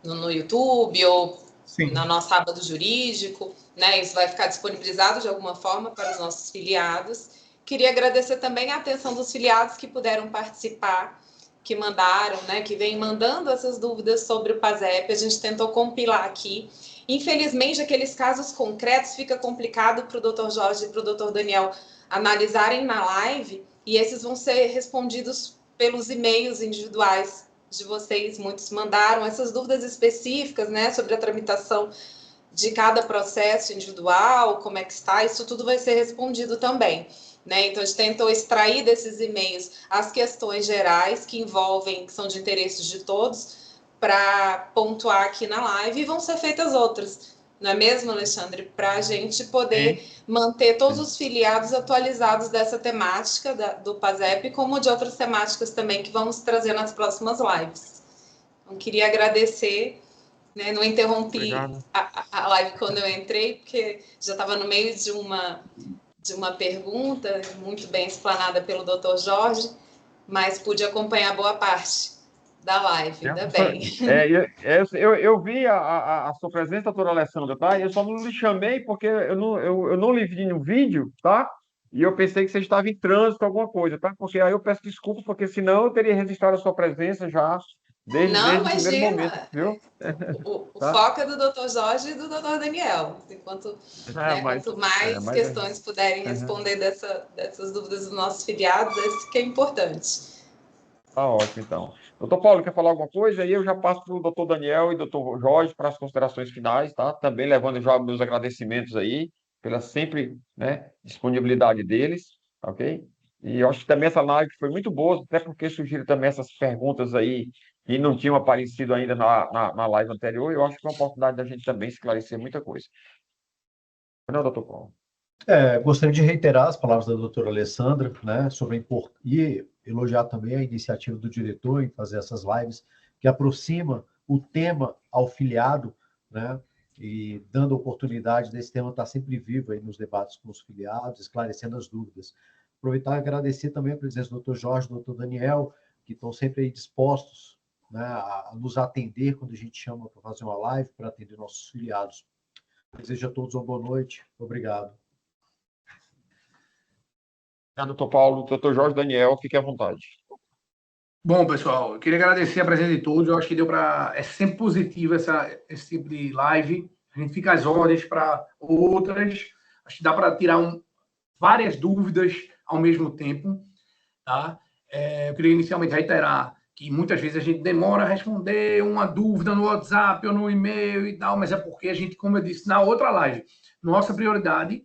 no YouTube ou Sim. na nossa aba do jurídico, né? Isso vai ficar disponibilizado de alguma forma para os nossos filiados. Queria agradecer também a atenção dos filiados que puderam participar, que mandaram, né, que vem mandando essas dúvidas sobre o PASEP. A gente tentou compilar aqui. Infelizmente, aqueles casos concretos fica complicado para o Dr. Jorge e para o Dr. Daniel analisarem na live, e esses vão ser respondidos pelos e-mails individuais de vocês. Muitos mandaram essas dúvidas específicas, né, sobre a tramitação de cada processo individual, como é que está, isso tudo vai ser respondido também, né? Então, a gente tentou extrair desses e-mails as questões gerais que envolvem, que são de interesse de todos, para pontuar aqui na live, e vão ser feitas outras, não é mesmo, Alexandre? Para a gente poder manter todos os filiados atualizados dessa temática do PASEP, como de outras temáticas também que vamos trazer nas próximas lives. Então, queria agradecer, né? Não interrompi a live quando eu entrei, porque já estava no meio de uma pergunta muito bem explanada pelo Dr. Jorge, mas pude acompanhar boa parte da live, ainda bem. Eu vi a sua presença, doutora Alessandra, tá? Eu só não lhe chamei porque eu não lhe vi no vídeo, tá? E eu pensei que você estava em trânsito, alguma coisa, tá? Porque aí eu peço desculpa, porque senão eu teria registrado a sua presença já desde o primeiro momento, viu? O foco é do Dr. Jorge e do Dr. Daniel. Quanto mais questões puderem responder dessas dúvidas dos nossos filiados, esse que é importante. Tá ótimo, então. Doutor Paulo, quer falar alguma coisa? Aí eu já passo para o doutor Daniel e doutor Jorge para as considerações finais, tá? Também levando já meus agradecimentos aí pela sempre, né, disponibilidade deles, ok? E eu acho que também essa live foi muito boa, até porque surgiram também essas perguntas aí que não tinham aparecido ainda na live anterior. Eu acho que é uma oportunidade da gente também esclarecer muita coisa. Não, doutor Paulo? Gostaria de reiterar as palavras da doutora Alessandra, né, e elogiar também a iniciativa do diretor em fazer essas lives, que aproxima o tema ao filiado, né, e dando oportunidade desse tema estar sempre vivo aí nos debates com os filiados, esclarecendo as dúvidas. Aproveitar e agradecer também a presença do Dr. Jorge, do Dr. Daniel, que estão sempre aí dispostos, né, a nos atender quando a gente chama para fazer uma live, para atender nossos filiados. Desejo a todos uma boa noite. Obrigado. Doutor Paulo, doutor Jorge, Daniel, fique à vontade. Bom, pessoal, eu queria agradecer a presença de todos. Eu acho que deu para... É sempre positivo esse tipo de live. A gente fica às ordens para outras. Acho que dá para tirar várias dúvidas ao mesmo tempo. Tá? Eu queria inicialmente reiterar que muitas vezes a gente demora a responder uma dúvida no WhatsApp ou no e-mail e tal, mas é porque a gente, como eu disse na outra live, nossa prioridade,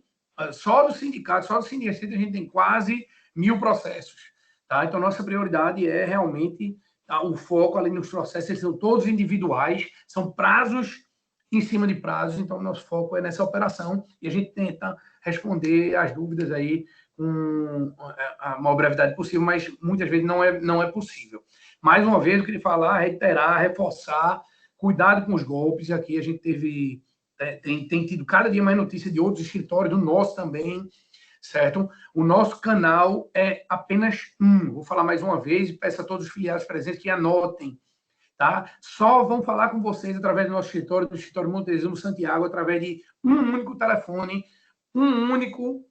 só do sindicato, só do Sindicet, a gente tem quase 1000 processos. Tá? Então, nossa prioridade é realmente o foco ali nos processos, eles são todos individuais, são prazos em cima de prazos, então nosso foco é nessa operação e a gente tenta responder as dúvidas aí com a maior brevidade possível, mas muitas vezes não é possível. Mais uma vez, eu queria falar, reiterar, reforçar, cuidado com os golpes. Aqui a gente tem tido cada dia mais notícia de outros escritórios, do nosso também, certo? O nosso canal é apenas um. Vou falar mais uma vez e peço a todos os filiados presentes que anotem, tá? Só vão falar com vocês através do nosso escritório, do escritório Montezuma Santiago, através de um único telefone, um único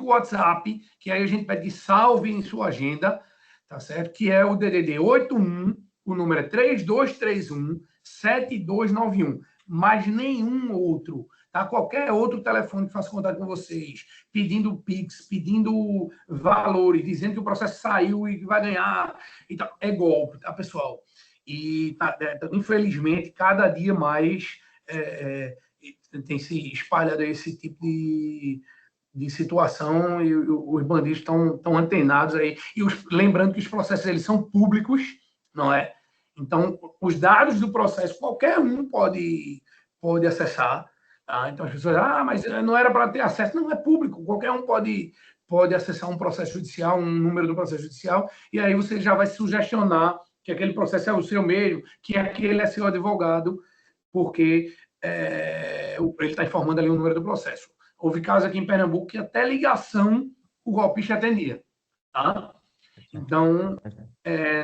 WhatsApp, que aí a gente pede que salve em sua agenda, tá certo? Que é o DDD 81, o número é 3231-7291. Mas nenhum outro, tá? Qualquer outro telefone que faça contato com vocês, pedindo Pix, pedindo valores, dizendo que o processo saiu e que vai ganhar, então, é golpe, tá, pessoal? E, infelizmente, cada dia mais tem se espalhado esse tipo de situação e os bandidos estão antenados aí. E lembrando que os processos eles são públicos, não é? Então, os dados do processo, qualquer um pode acessar. Tá? Então, as pessoas, mas não era para ter acesso. Não, é público. Qualquer um pode acessar um processo judicial, um número do processo judicial, e aí você já vai sugestionar que aquele processo é o seu mesmo, que aquele é seu advogado, porque ele está informando ali o número do processo. Houve casos aqui em Pernambuco que até ligação o golpista atendia. Tá? Então,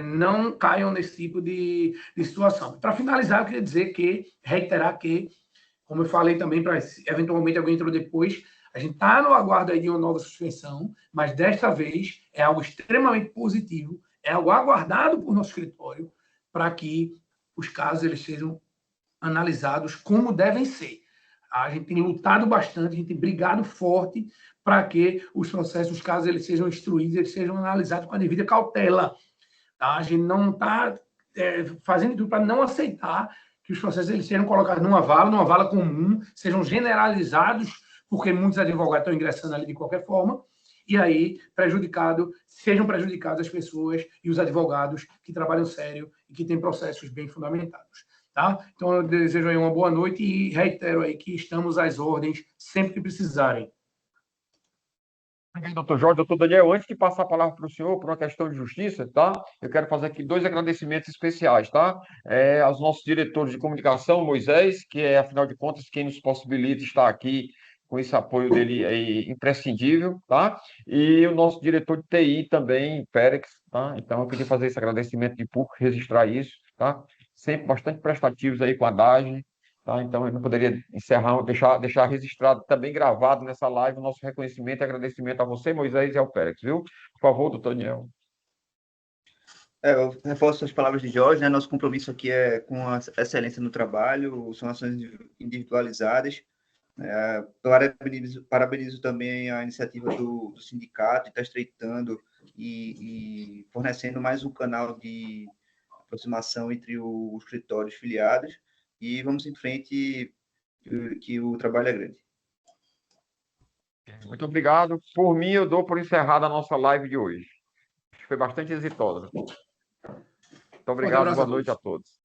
não caiam nesse tipo de situação. Para finalizar, eu queria reiterar que, como eu falei também, para eventualmente alguém entrou depois, a gente está no aguardo aí de uma nova suspensão, mas desta vez é algo extremamente positivo, é algo aguardado por nosso escritório para que os casos eles sejam analisados como devem ser. A gente tem lutado bastante, a gente tem brigado forte para que os processos, caso eles sejam instruídos, eles sejam analisados com a devida cautela. Tá? A gente não está fazendo tudo para não aceitar que os processos eles sejam colocados numa vala comum, sejam generalizados, porque muitos advogados estão ingressando ali de qualquer forma, e aí sejam prejudicadas as pessoas e os advogados que trabalham sério e que têm processos bem fundamentados. Tá? Então, eu desejo aí uma boa noite e reitero aí que estamos às ordens sempre que precisarem. Doutor Jorge, doutor Daniel, antes de passar a palavra para o senhor, por uma questão de justiça, tá? Eu quero fazer aqui 2 agradecimentos especiais, tá? Aos nossos diretores de comunicação, Moisés, que é, afinal de contas, quem nos possibilita estar aqui com esse apoio dele aí imprescindível, tá? E o nosso diretor de TI também, Pérex, tá? Então, eu queria fazer esse agradecimento de público, registrar isso, tá? Sempre bastante prestativos aí com a DAGE, tá? Então, eu não poderia encerrar, deixar registrado, também gravado nessa live, o nosso reconhecimento e agradecimento a você, Moisés, e ao Pérex, viu? Por favor, doutor Daniel. Eu reforço as palavras de Jorge, né? Nosso compromisso aqui é com a excelência no trabalho, são ações individualizadas. Parabenizo também a iniciativa do sindicato, que está estreitando e fornecendo mais um canal de aproximação entre os escritórios filiados, e vamos em frente, que o trabalho é grande. Muito obrigado. Por mim, eu dou por encerrada a nossa live de hoje. Foi bastante exitosa. Muito obrigado, boa noite a todos.